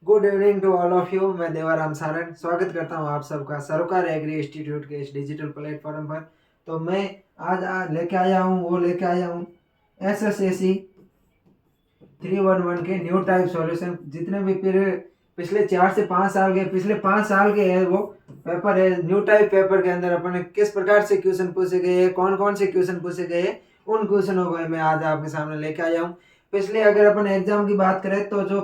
Good evening to all of you. मैं देवाराम सारंग स्वागत करता हूं आप सबका सरोकार एग्री इंस्टीट्यूट के इस डिजिटल प्लेटफॉर्म पर। तो मैं आज लेके आया हूं एसएसएसी 311 के न्यू टाइप सॉल्यूशन। जितने भी पिछले 4 से 5 साल के है वो पेपर है। न्यू टाइप पेपर के अंदर अपन किस प्रकार से क्वेश्चन पूछे गए हैं, कौन कौन से क्वेश्चन पूछे गए हैं, उन क्वेश्चनों को मैं आज आपके सामने लेके आया हूँ। पिछले अगर अपन एग्जाम की बात करें तो जो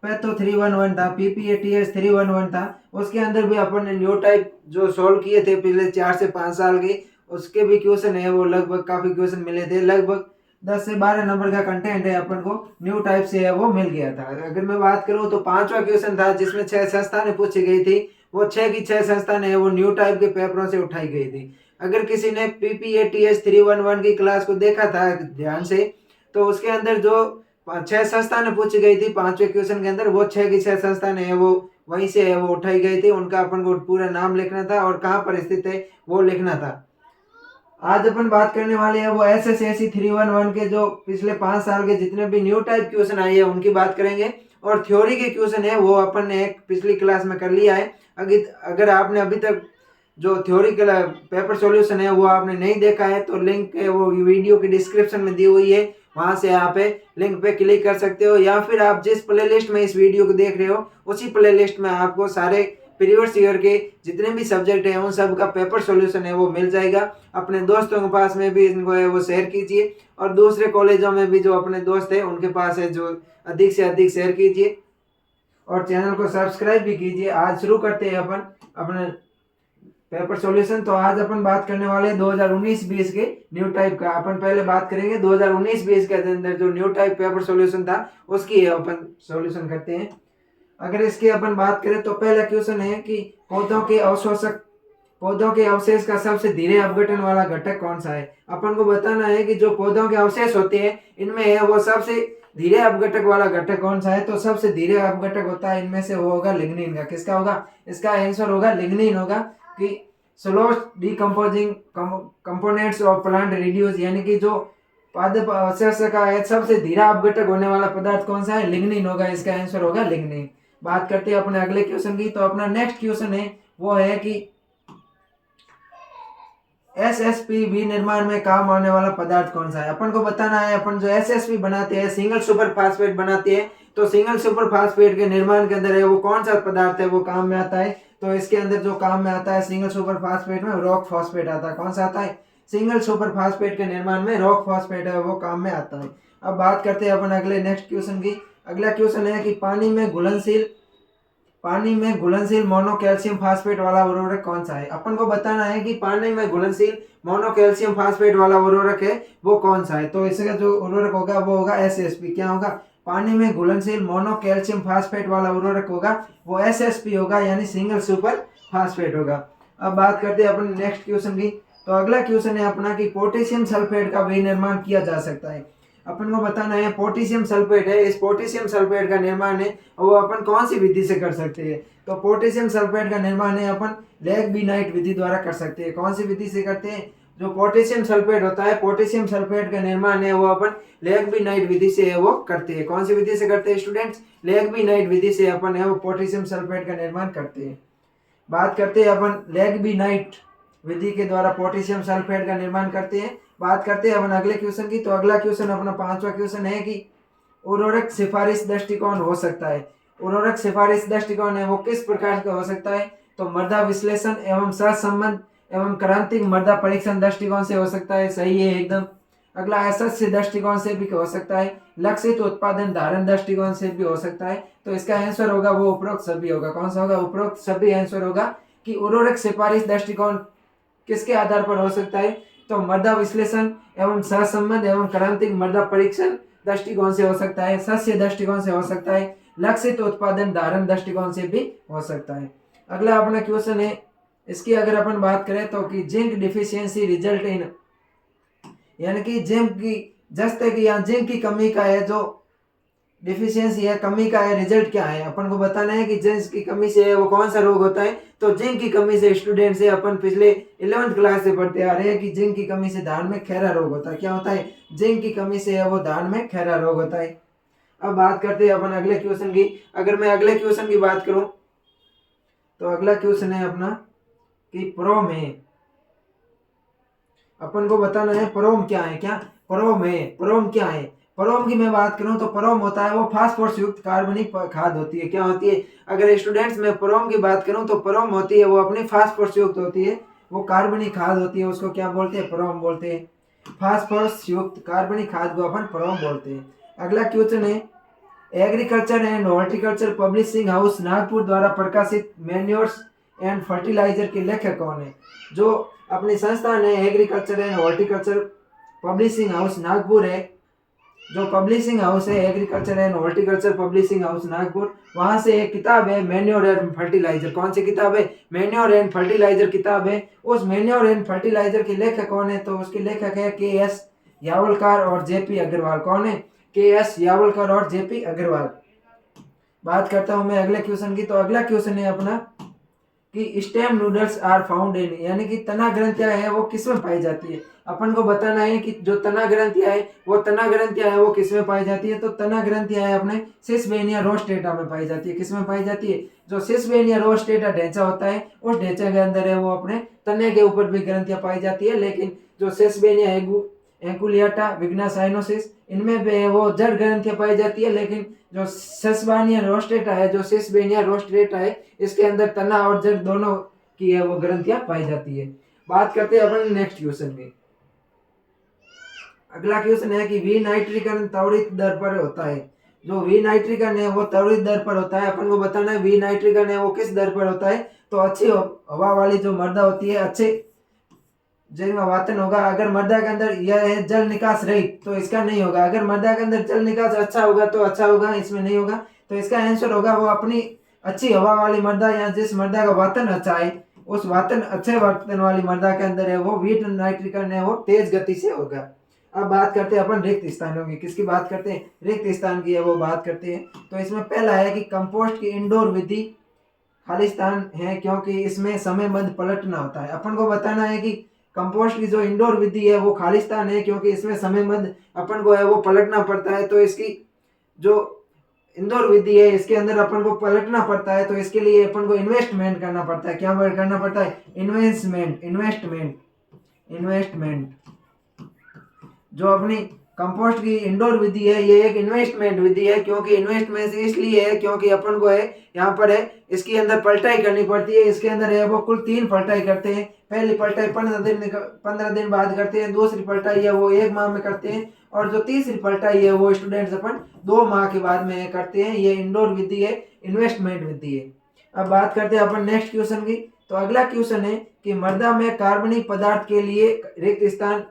पैथो 311 था, पीपीएटीएस 311 था, उसके अंदर भी अपन ने न्यू टाइप जो सोल्व किए थे पिछले 4 से 5 साल के, उसके भी क्वेश्चन है वो लगभग काफी क्वेश्चन मिले थे। लगभग 10 से 12 नंबर का कंटेंट है अपन को न्यू टाइप से है वो मिल गया था। अगर मैं बात करूं तो पांचवा क्वेश्चन था जिसमें 6 संस्थानें पूछी गई थी, वो 6 की 6 संस्थानें है वो न्यू टाइप के पेपरों से उठाई गई थी। अगर किसी ने पीपीएटीएस 311 की क्लास को देखा था ध्यान से, तो उसके अंदर जो 6 संस्थानें पूछी गई थी पांचवे क्वेश्चन के अंदर, वो 6 की 6 संस्थानें है वो वहीं से है वो उठाई गई थी। उनका अपन को पूरा नाम लिखना था और कहाँ पर स्थित है वो लिखना था। आज अपन बात करने वाले हैं वो एसएसएसी 311 के जो पिछले 5 साल के जितने भी न्यू टाइप क्वेश्चन आए हैं उनकी बात करेंगे। और थ्योरी के क्वेश्चन है वो अपन ने एक पिछली क्लास में कर लिया है। अगर आपने अभी तक जो थ्योरी का पेपर सॉल्यूशन है वो आपने नहीं देखा है तो लिंक है वो वीडियो की डिस्क्रिप्शन में दी हुई है, वहां से आप लिंक पे क्लिक कर सकते हो। या फिर आप जिस प्लेलिस्ट में इस वीडियो को देख रहे हो उसी प्लेलिस्ट में आपको सारे प्रीवियस ईयर के जितने भी सब्जेक्ट हैं उन सब का पेपर सॉल्यूशन है वो मिल जाएगा। अपने दोस्तों के पास में भी इनको है वो शेयर कीजिए और दूसरे कॉलेजों में भी जो अपने दोस्त हैं उनके पास है जो अधिक से अधिक शेयर कीजिए और चैनल को सब्सक्राइब भी कीजिए। आज शुरू करते हैं अपन अपने पेपर सॉल्यूशन। तो आज अपन बात करने वाले हैं 2019-20 के न्यू टाइप का। अपन पहले बात करेंगे 2019-20 के अंदर जो न्यू टाइप पेपर सॉल्यूशन था उसकी अपन सॉल्यूशन करते हैं। अगर इसकी अपन बात करें तो पहला क्वेश्चन है कि पौधों के अवशेष का सबसे धीरे अपघटन वाला घटक कौन सा है। अपन को बताना है कि जो पौधों के अवशेष होते हैं इनमें है वो सबसे धीरे अपघटक वाला घटक कौन सा है। तो सबसे धीरे अपघटक होता है इनमें से वो होगा लिग्निन का। किसका होगा? इसका आंसर होगा लिग्निन होगा। कि slow decomposing components of plant reduce, यानी कि जो पादप अवशेष का है सबसे धीरा अपघटक होने वाला पदार्थ कौन सा है? लिग्निन होगा। इसका आंसर होगा लिग्निन। बात करते हैं अपने अगले क्वेश्चन की। तो अपना नेक्स्ट क्वेश्चन है वो है कि एसएसपी निर्माण में काम आने वाला पदार्थ कौन सा है। अपन को बताना है अपन जो एसएसपी बनाते हैं, सिंगल सुपर फास्फेट बनाते हैं, तो सिंगल सुपर फास्फेट के निर्माण के अंदर है वो कौन सा पदार्थ है वो काम में आता है। तो इसके अंदर जो काम में आता है सिंगल सुपर फास्फेट में रॉक फॉस्फेट आता है। कौन सा आता है? सिंगल सुपर फास्फेट के निर्माण में रॉक फॉस्फेट है वो काम में आता है। अब बात करते हैं अपन अगले नेक्स्ट क्वेश्चन की। अगला क्वेश्चन है कि पानी में घुलनशील मोनो कैल्शियम फास्फेट वाला उर्वरक कौन सा है। अपन को बताना है कि पानी में घुलनशील मोनो कैल्शियम फास्फेट वाला उर्वरक है वो कौन सा है। तो इसका जो उर्वरक होगा वो होगा एसएसपी। क्या होगा? पानी में घुलनशील मोनो कैल्शियम फास्फेट वाला उर्वरक होगा वो एसएसपी होगा, यानी सिंगल सुपर फास्फेट होगा। अब बात करते हैं अपन नेक्स्ट क्वेश्चन की। तो अगला क्वेश्चन है अपना कि पोटेशियम सल्फेट का विनिर्माण किया जा सकता है। अपन को बताना है पोटेशियम सल्फेट है, इस पोटेशियम सल्फेट का निर्माण है वो अपन कौन सी विधि से कर सकते हैं। तो पोटेशियम सल्फेट का निर्माण है अपन लैग्बिनाइट विधि द्वारा कर सकते हैं। कौन सी विधि से करते हैं? जो पोटेशियम सल्फेट होता है, पोटेशियम सल्फेट का निर्माण है वो अपन लैग्बिनाइट विधि से है वो करते हैं। कौन सी विधि से करते हैं स्टूडेंट्स? लैग्बिनाइट विधि से अपन है वो पोटेशियम सल्फेट का निर्माण करते हैं। बात करते हैं अपन लैग्बिनाइट विधि के द्वारा पोटेशियम सल्फेट का निर्माण करते हैं। बात करते हैं अपन अगले क्वेश्चन की। तो अगला क्वेश्चन अपना पांचवा क्वेश्चन है कि उर्वरक सिफारिश दृष्टिकोण हो सकता है। उर्वरक सिफारिश दृष्टिकोण है वो किस प्रकार का हो सकता है। तो मृदा विश्लेषण एवं सहसंबंध एवं क्रांतिक मृदा परीक्षण दृष्टिकोण से हो सकता है। सही है एकदम। अगला असस्य दृष्टिकोण से भी हो सकता है। लक्षित उत्पादन धारण दृष्टिकोण से भी हो सकता है। तो इसका आंसर होगा वो उपरोक्त सभी होगा। कौन सा होगा? उपरोक्त सभी आंसर होगा। कि उर्वरक सिफारिश दृष्टिकोण किसके आधार पर हो सकता है। तो मृदा विश्लेषण एवं सहसंबंध एवं क्रांतिक मृदा परीक्षण दृष्टिकोण से हो सकता है, सस्य दृष्टिकोण से हो सकता है, लक्षित उत्पादन धारण दृष्टिकोण से भी हो सकता है। अगला अपना क्वेश्चन है इसकी अगर अपन बात करें तो कि जिंक डिफिशियंसी रिजल्ट इन, यानी कि जिंक की जस्ते की या जिंक की कमी का है जो डिफिशियंसी है, कमी का है, रिजल्ट क्या है। अपन को बताना है कि जिंक की कमी से है वो कौन सा रोग होता है। तो जिंक की कमी से स्टूडेंट से अपन पिछले 11th क्लास से पढ़ते आ रहे हैं कि जिंक की कमी से धान में खैरा रोग होता है। क्या होता है? जिंक की कमी से है वो धान में खैरा रोग होता है। अब बात करते हैं अपन अगले क्वेश्चन की। अगर मैं अगले क्वेश्चन की बात करूं तो अगला क्वेश्चन है अपना कि प्रोम है। अपन को बताना है प्रोम क्या है। क्या प्रोम है? प्रोम क्या है? प्रोम की मैं बात करूं तो प्रोम होता है वो फास्फोरस युक्त कार्बनिक खाद होती है। क्या होती है? अगर स्टूडेंट्स में प्रोम की बात करूं तो प्रोम होती है वो अपनी फास्फोरस युक्त होती है, वो कार्बनिक खाद होती है, उसको क्या बोलते हैं? प्रोम बोलते हैं। फास्फोरस युक्त कार्बनिक खाद को अपन प्रोम बोलते हैं। अगला क्वेश्चन है agriculture and horticulture publishing house Nagpur द्वारा प्रकाशित मैन्योर्स एंड फर्टिलाइजर के लेखक कौन है? जो अपनी संस्थान है agriculture and horticulture publishing house Nagpur है, जो पब्लिशिंग हाउस है agriculture and horticulture publishing house Nagpur, वहां से एक किताब है मैन्योर एंड फर्टिलाइजर। कौन सी किताब है? मैन्योर एंड फर्टिलाइजर किताब है। उस मैन्योर एंड फर्टिलाइजर के लेखक कौन है? तो उसके लेखक है के.एस. यावलकर और जे.पी. अग्रवाल। कौन है? के.एस. यावलकर और जे.पी. अग्रवाल। बात करता हूं मैं अगले क्वेश्चन की। तो अगला क्वेश्चन है अपना कि stem nodules are found in, यानी कि तना ग्रंथियां है वो किसमें पाई जाती है? अपन को बताना है कि जो तना ग्रंथियां है वो किसमें पाई जाती है। तो तना ग्रंथियां है अपने सिसबेनिया रोस्टेटा में पाई जाती है। किसमें पाई जाती है? जो सिसबेनिया रोस्टेटा ढांचा होता है उस ढांचे के अंदर है वो अपने तने के ऊपर भी ग्रंथियां पाई जाती है, लेकिन जो सिसबेनिया एंकुलियाटा विग्नासाइनोसिस इनमें भी वो जड़ ग्रंथियां पाई जाती है, लेकिन जो सेसबानिया रोस्टेटा है, जो सिसबेनिया रोस्टेटा है, इसके अंदर तना और जड़ दोनों की है वो ग्रंथियां पाई जाती है। बात करते हैं अपन नेक्स्ट क्वेश्चन की। अगला क्वेश्चन है कि विनाइट्रीकरण त्वरित दर पर होता है। जो विनाइट्रीकरण है वो त्वरित दर पर होता है। अपन को बताना है विनाइट्रीकरण है वो किस दर पर होता है। तो अच्छी हवा वाली जो मृदा होती है, अच्छे जिनमें वातन होगा। अगर मृदा के अंदर यह है जल निकास रहित तो इसका नहीं होगा। अगर मृदा के अंदर जल निकास अच्छा होगा तो अच्छा होगा, इसमें नहीं होगा। तो इसका आंसर होगा वो अपनी अच्छी हवा वाली मृदा या जिस मृदा का वातन अच्छा है, उस वातन अच्छे वातन वाली मृदा के अंदर है वो वीट नाइट्रीकरण है वो तेज गति से होगा। अब बात करते हैं अपन रिक्त स्थानों की। किसकी बात करते हैं? रिक्त स्थान की है वो बात करते हैं। तो इसमें पहला है कि कंपोस्ट की इंडोर विधि खालिस्तान है क्योंकि इसमें समयबद्ध पलटना होता है। अपन को बताना है कि कंपोस्ट की जो इंडोर विधि है वो खालिस्तान है क्योंकि इसमें समयबद्ध अपन को है वो पलटना पड़ता है। तो इसकी जो इंडोर विधि है इसके अंदर अपन को पलटना पड़ता है, तो इसके लिए अपन को इन्वेस्टमेंट करना पड़ता है। क्या करना पड़ता है? इन्वेस्टमेंट। जो अपनी कंपोस्ट की इंडोर विधि है ये एक इन्वेस्टमेंट विधि है, क्योंकि इन्वेस्टमेंट इसलिए है क्योंकि अपन को है यहाँ पर है इसके अंदर पलटाई करनी पड़ती है। इसके अंदर है वो कुल 3 पलटाई करते हैं। पहली पलटाई 15 दिन बाद करते हैं, दूसरी पलटाई है वो 1 माह में करते हैं, और जो तीसरी पलटाई है वो स्टूडेंट्स अपन 2 माह के बाद में करते हैं। ये इंडोर विधि है, इन्वेस्टमेंट विधि है। अब बात करते हैं अपन नेक्स्ट क्वेश्चन की। तो अगला क्वेश्चन है कि मृदा में कार्बनिक पदार्थ के लिए रिक्त स्थान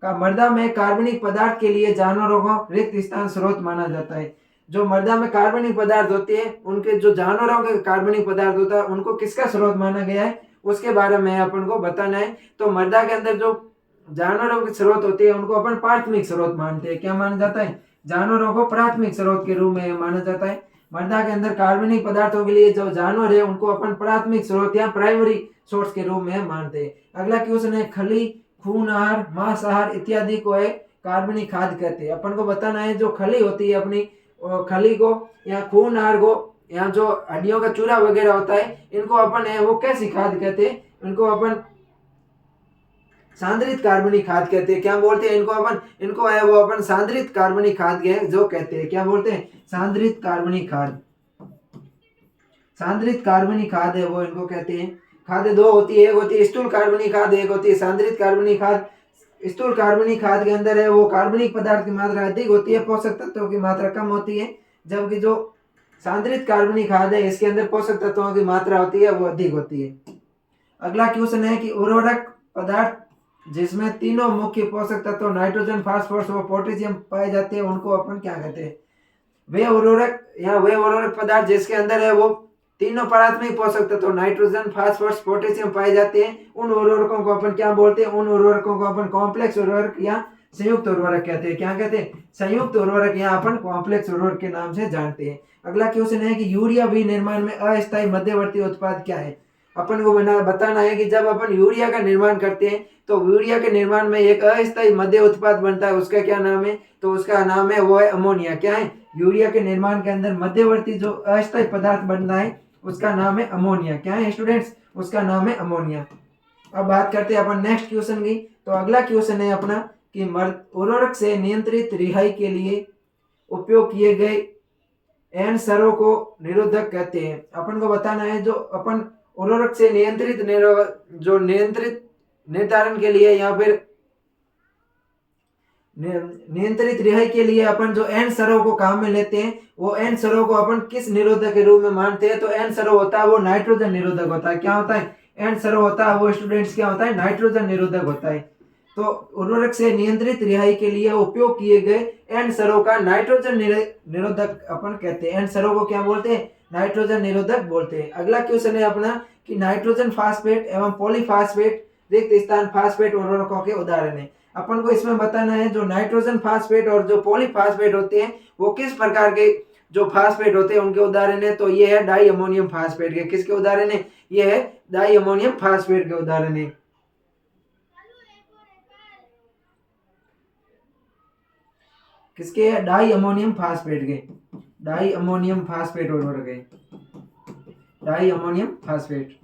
मृदा में कार्बनिक पदार्थ के लिए जानवरों को रिक्त स्थान स्रोत माना जाता है। जो मृदा में कार्बनिक पदार्थ होते हैं उनके जो जानवरों के कार्बनिक पदार्थ होता है उनको किसका स्रोत माना गया है उसके बारे में अपन को बताना है। तो मृदा के अंदर जो जानवरों के स्रोत होते हैं उनको अपन प्राथमिक स्रोत मानते हैं। क्या माना जाता है? जानवरों को प्राथमिक स्रोत के रूप में माना जाता है। मृदा के अंदर कार्बनिक पदार्थों के लिए जो जानवर है उनको अपन प्राथमिक स्रोत या प्राइमरी सोर्स के रूप में मानते हैं। अगला क्वेश्चन है खली, खून आहार, मांसाहार इत्यादि को है कार्बनिक खाद कहते हैं। अपन को बताना है जो खली होती है अपनी खली को या खून आहार को या जो हड्डियों का चूरा वगैरह होता है इनको अपन है वो कैसी खाद कहते हैं? इनको अपन सांद्रित कार्बनिक खाद कहते हैं। क्या बोलते हैं इनको है वो अपन सांद्रित कार्बनिक खाद जो कहते हैं। क्या बोलते हैं? सांद्रित कार्बनिक खाद। सांद्रित कार्बनिक खाद है वो इनको कहते हैं। खाद 2 होती है, एक होती है स्थूल कार्बनिक खाद, एक होती है सांद्रित कार्बनिक खाद। स्थूल कार्बनिक खाद के अंदर है वो कार्बनिक पदार्थ की मात्रा अधिक होती है, पोषक तत्वों की मात्रा कम होती है, जबकि जो सांद्रित कार्बनिक खाद है इसके अंदर पोषक तत्वों की मात्रा होती है वो अधिक होती है। अगला क्वेश्चन है कि उर्वरक पदार्थ जिसमें तीनों मुख्य पोषक तत्व नाइट्रोजन, फास्फोरस और पोटेशियम पाए जाते हैं उनको अपन क्या कहते हैं? वे उर्वरक पदार्थ जिसके अंदर है वो तीनों प्राथमिक पोषक तत्व नाइट्रोजन, फास्फोरस, पोटेशियम पाए जाते हैं उन उर्वरकों को अपन क्या बोलते हैं? उन उर्वरकों को अपन कॉम्प्लेक्स उर्वरक या संयुक्त उर्वरक कहते हैं। क्या कहते हैं? संयुक्त उर्वरक या अपन कॉम्प्लेक्स उर्वरक के नाम से जानते हैं। अगला क्वेश्चन है कि यूरिया भी निर्माण में अस्थायी मध्यवर्ती उत्पाद क्या है? अपन को बताना है कि जब अपन यूरिया का निर्माण करते हैं तो यूरिया के निर्माण में एक अस्थायी मध्य उत्पाद बनता है, उसका क्या नाम है? तो उसका नाम है वो है अमोनिया। क्या है? यूरिया के निर्माण के अंदर मध्यवर्ती जो अस्थायी पदार्थ बनता है उसका नाम है अमोनिया। क्या है स्टूडेंट्स? उसका नाम है अमोनिया। अब बात करते हैं अपन नेक्स्ट क्वेश्चन की। तो अगला क्वेश्चन है अपना कि उर्वरक से नियंत्रित रिहाई के लिए उपयोग किए गए एन सरों को निरोधक कहते हैं। अपन को बताना है जो अपन उर्वरक से नियंत्रित निर्धारण के लिए या फिर नियंत्रित रिहाई के लिए अपन जो एन सरों को काम में लेते हैं वो एन सरों को अपन किस निरोधक के रूप में मानते हैं? तो एन सरो होता है वो नाइट्रोजन निरोधक होता है। क्या होता है? एन सरो होता है वो स्टूडेंट्स क्या होता है? नाइट्रोजन निरोधक होता है। तो उर्वरक से नियंत्रित रिहाई के लिए उपयोग किए गए एन सरों का नाइट्रोजन निरोधक अपन कहते हैं। एन सरों को क्या बोलते हैं? नाइट्रोजन निरोधक बोलते हैं। अगला क्वेश्चन है अपना कि नाइट्रोजन फास्फेट एवं पॉलीफास्फेट रिक्त स्थान फास्फेट उर्वरकों के उदाहरण है। अपन को इसमें बताना है जो नाइट्रोजन फास्फेट और जो पॉलीफास्फेट होते हैं वो किस प्रकार के जो फास्फेट होते हैं उनके उदाहरण है। तो ये है डाई अमोनियम फास्फेट के। किसके उदाहरण है? ये है डाई अमोनियम फास्फेट के उदाहरण है। किसके? डाई अमोनियम फास्फेट के। डाई अमोनियम फास्फेट उर्वरक है, डाई अमोनियम फास्फेट।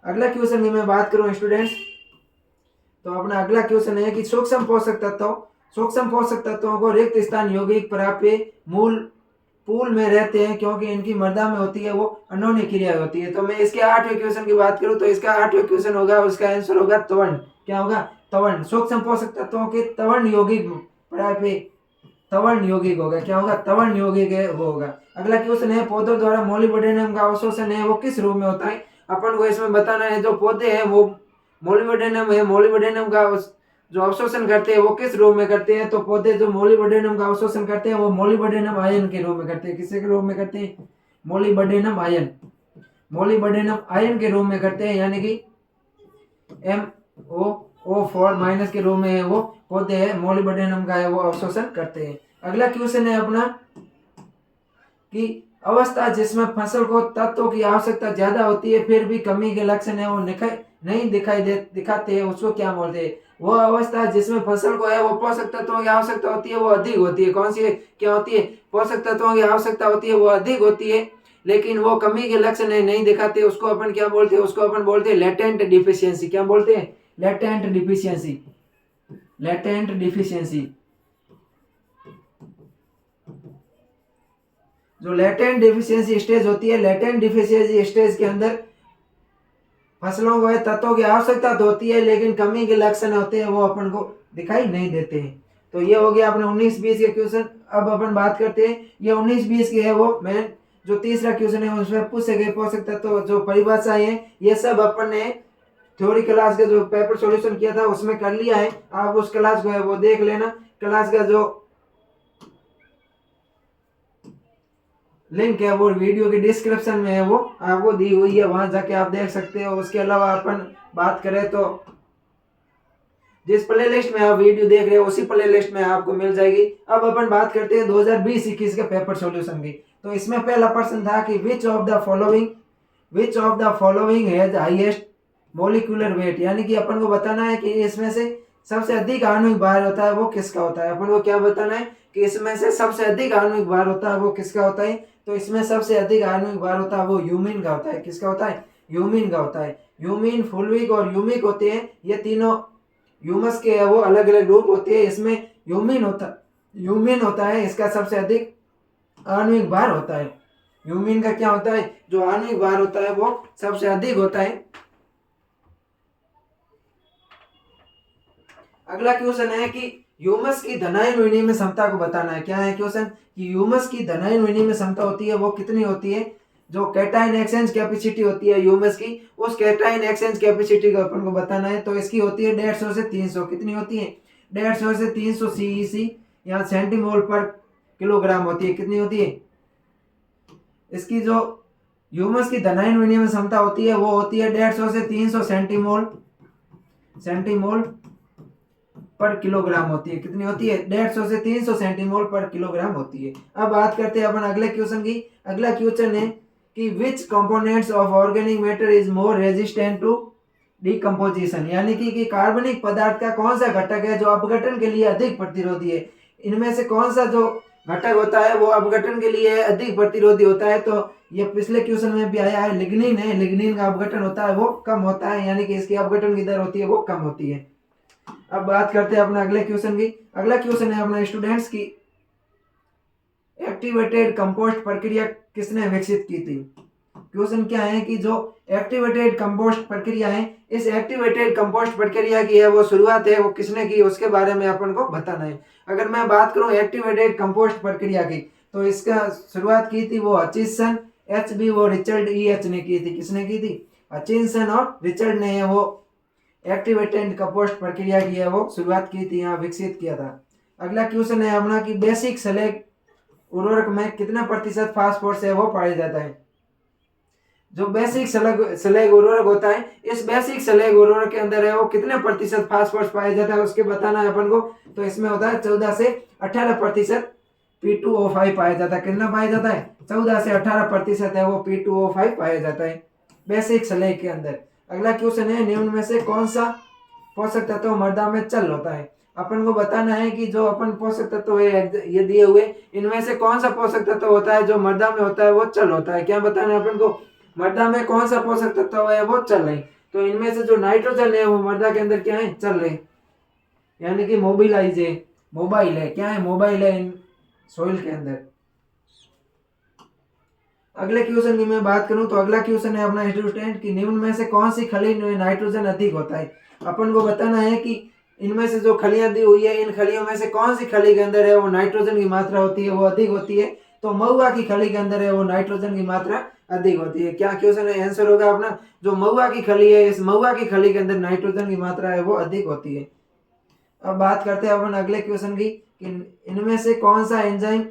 अगला क्वेश्चन की मैं बात करूं स्टूडेंट्स तो अपना अगला क्वेश्चन है कि सूक्ष्म पोषक तत्वों को रिक्त स्थान यौगिक प्राप्य मूल पूल में रहते हैं क्योंकि इनकी मृदा में होती है वो अनोन्य क्रिया होती है। तो मैं इसके 8वें क्वेश्चन की बात करूं तो इसका 8वां क्वेश्चन होगा, उसका आंसर होगा तवर्ण। क्या होगा? तवर्ण। सूक्ष्म पोषक तत्वों के तवर्ण यौगिक प्राप्य तवर्ण यौगिक होगा। क्या होगा? तवर्ण यौगिक है वो होगा। अगला क्वेश्चन है पौधों द्वारा मोलिब्डेनम का अवशोषण है वो किस रूप में होता है? अपन को इसमें बताना है जो पौधे हैं वो मोलिब्डेनम है, मोलिब्डेनम का जो अवशोषण करते हैं वो किस रूप में करते हैं? तो पौधे जो मोलिब्डेनम का अवशोषण करते हैं वो मोलिब्डेनम आयन के रूप में करते हैं। किसके रूप में करते हैं? Molybdenum ion. मोलिब्डेनम आयन के रूप में करते हैं, यानी कि MOO4- के रूप में वो पौधे है मोलिब्डेनम का है वो अवशोषण करते हैं। अगला क्वेश्चन है अपना कि अवस्था जिसमें फसल को तत्वों की आवश्यकता ज्यादा होती है फिर भी कमी के लक्षण है वो नहीं दिखाते हैं, उसको क्या बोलते हैं? वो अवस्था जिसमें फसल को है वो पोषक तत्वों की आवश्यकता होती है वो अधिक होती है। कौन सी है? क्या होती है? पोषक तत्वों की आवश्यकता होती है वो अधिक होती है लेकिन वो कमी के लक्षण नहीं दिखाते, उसको अपन क्या बोलते हैं? उसको अपन बोलते हैं लेटेंट डिफिशियंसी। क्या बोलते हैं? Latent deficiency. Latent deficiency. जो लेटेंट डिफिशियंसी स्टेज होती है, लेटेंट डिफिशियंसी स्टेज के अंदर फसलों को तत्वों की आवश्यकता तो होती है लेकिन कमी के लक्षण होते हैं वो अपन को दिखाई नहीं देते हैं। तो ये हो गया अपने 19-20 के क्वेश्चन। अब अपन बात करते हैं ये 19-20 के है वो मैं जो तीसरा क्वेश्चन है उसमें पूछे गए पोषक तत्व जो परिभाषाएं हैं ये सब अपन ने थ्योरी क्लास का जो पेपर सॉल्यूशन किया था उसमें कर लिया है। आप उस क्लास को है वो देख लेना। क्लास का जो लिंक है वो वीडियो के डिस्क्रिप्शन में है वो आपको दी हुई है, वहां जाके आप देख सकते हो। उसके अलावा अपन बात करें तो जिस प्लेलिस्ट में आप वीडियो देख रहे हो उसी प्लेलिस्ट में आपको मिल जाएगी। अब अपन बात करते हैं 2020-21 के पेपर सॉल्यूशन की। तो इसमें पहला प्रश्न था कि which of the following has highest molecular weight, यानी कि अपन को बताना है कि इसमें से सबसे अधिक आणविक भार होता है वो किसका होता है। अपन को क्या बताना है कि इसमें से सबसे अधिक आणविक भार होता है वो किसका होता है। तो इसमें सबसे अधिक आणविक भार होता है वो ह्यूमिन का होता है। किसका होता है? ह्यूमिन का होता है। ह्यूमिन, फुल्विक और ह्यूमिक होते हैं, ये तीनों ह्यूमस के वो अलग अलग रूप होते हैं। इसमें ह्यूमिन होता है इसका सबसे अधिक आणविक भार होता है। ह्यूमिन का क्या होता है? जो आणविक भार होता है वो सबसे अधिक होता है। अगला क्वेश्चन है कि ह्यूमस की धनायन विनिमय क्षमता को बताना है। क्या है क्वेश्चन? कि ह्यूमस की धनायन विनिमय क्षमता होती है वो कितनी होती है? जो कैटायन एक्सचेंज कैपेसिटी होती है ह्यूमस की, उस कैटायन एक्सचेंज कैपेसिटी को अपन को बताना है। तो इसकी होती है 150 से 300। कितनी होती है? 150 से 300 CEC या सेंटीमोल पर किलोग्राम होती है। कितनी होती है? इसकी जो ह्यूमस की धनायन विनिमय क्षमता होती है वो होती है 150 से 300 सेंटीमोल पर किलोग्राम होती है। कितनी होती है? 150 से 300 सेंटीमोल पर किलोग्राम होती है। अब बात करते हैं अपन अगले क्वेश्चन की। अगला क्वेश्चन है कि which components of organic matter is more resistant to decomposition, यानी कि कार्बनिक पदार्थ का कौन सा घटक है जो अपघटन के लिए अधिक प्रतिरोधी है। इनमें से कौन सा जो घटक होता है वो अपघटन के लिए अधिक प्रतिरोधी होता है। तो ये पिछले क्वेश्चन में भी आया है, लिग्निन है। लिग्निन का अपघटन होता है वो कम होता है, यानी कि इसकी अपघटन की दर होती है वो कम होती है। अब बात करते हैं अपने अगले क्वेश्चन की। अगला क्वेश्चन है अपना स्टूडेंट्स की, एक्टिवेटेड कंपोस्ट प्रक्रिया किसने विकसित की थी। क्वेश्चन क्या है कि जो एक्टिवेटेड कंपोस्ट प्रक्रिया है, इस एक्टिवेटेड कंपोस्ट प्रक्रिया की है वो शुरुआत है वो किसने की, उसके बारे में अपन को बताना है। अगर मैं बात करूं एक्टिवेटेड कंपोस्ट प्रक्रिया की, तो इसका शुरुआत की थी वो हचिनसन, HB वो रिचर्ड EH ने की थी। किसने की थी, हचिनसन और रिचर्ड ने वो एक्टिवेटेड कंपोस्ट प्रक्रिया की है वो शुरुआत की थी, यहाँ विकसित किया था। अगला क्वेश्चन है अपना कि बेसिक स्लैग उर्वरक में कितना प्रतिशत फास्फोरस है वो पाया जाता है। जो बेसिक स्लैग उर्वरक होता है, इस बेसिक स्लैग उर्वरक के अंदर है वो कितने प्रतिशत फास्फोरस पाया जाता है उसके बताना है अपन को। तो इसमें होता है 14 से 18% P2O5 पाया जाता है। कितना पाया जाता है, 14 से 18% है वो P2O5 पाया जाता है बेसिक स्लैग के अंदर। अगला क्वेश्चन है, निम्न में से कौन सा पोषक तत्व मृदा में चल होता है। अपन को बताना है कि जो अपन पोषक तत्व है ये दिए हुए, इनमें से कौन सा पोषक तत्व होता है जो मृदा में होता है वो चल होता है। क्या बताना है अपन को, मृदा में कौन सा पोषक तत्व है वो चल रहे। तो इनमें से जो नाइट्रोजन है वो मृदा के अंदर क्या है, चल रहे, यानी कि मोबाइल है, क्या है, मोबाइल है इन सोइल के अंदर। अगले क्वेश्चन की मैं बात करूं तो अगला क्वेश्चन है अपना स्टूडेंट कि निम्न में से कौन सी खली में नाइट्रोजन अधिक होता है। अपन को बताना है कि इनमें से जो खलियां दी हुई है, इन खलियों में से कौन सी खली के अंदर है वो नाइट्रोजन की मात्रा होती है वो अधिक होती है। तो महुआ की खली के अंदर है वो नाइट्रोजन की मात्रा अधिक होती है। क्या क्वेश्चन है, आंसर होगा अपना जो महुआ की खली है, इस महुआ की खली के अंदर नाइट्रोजन की मात्रा है वो अधिक होती है। अब बात करते हैं अपन अगले क्वेश्चन की कि इनमें से कौन सा एंजाइम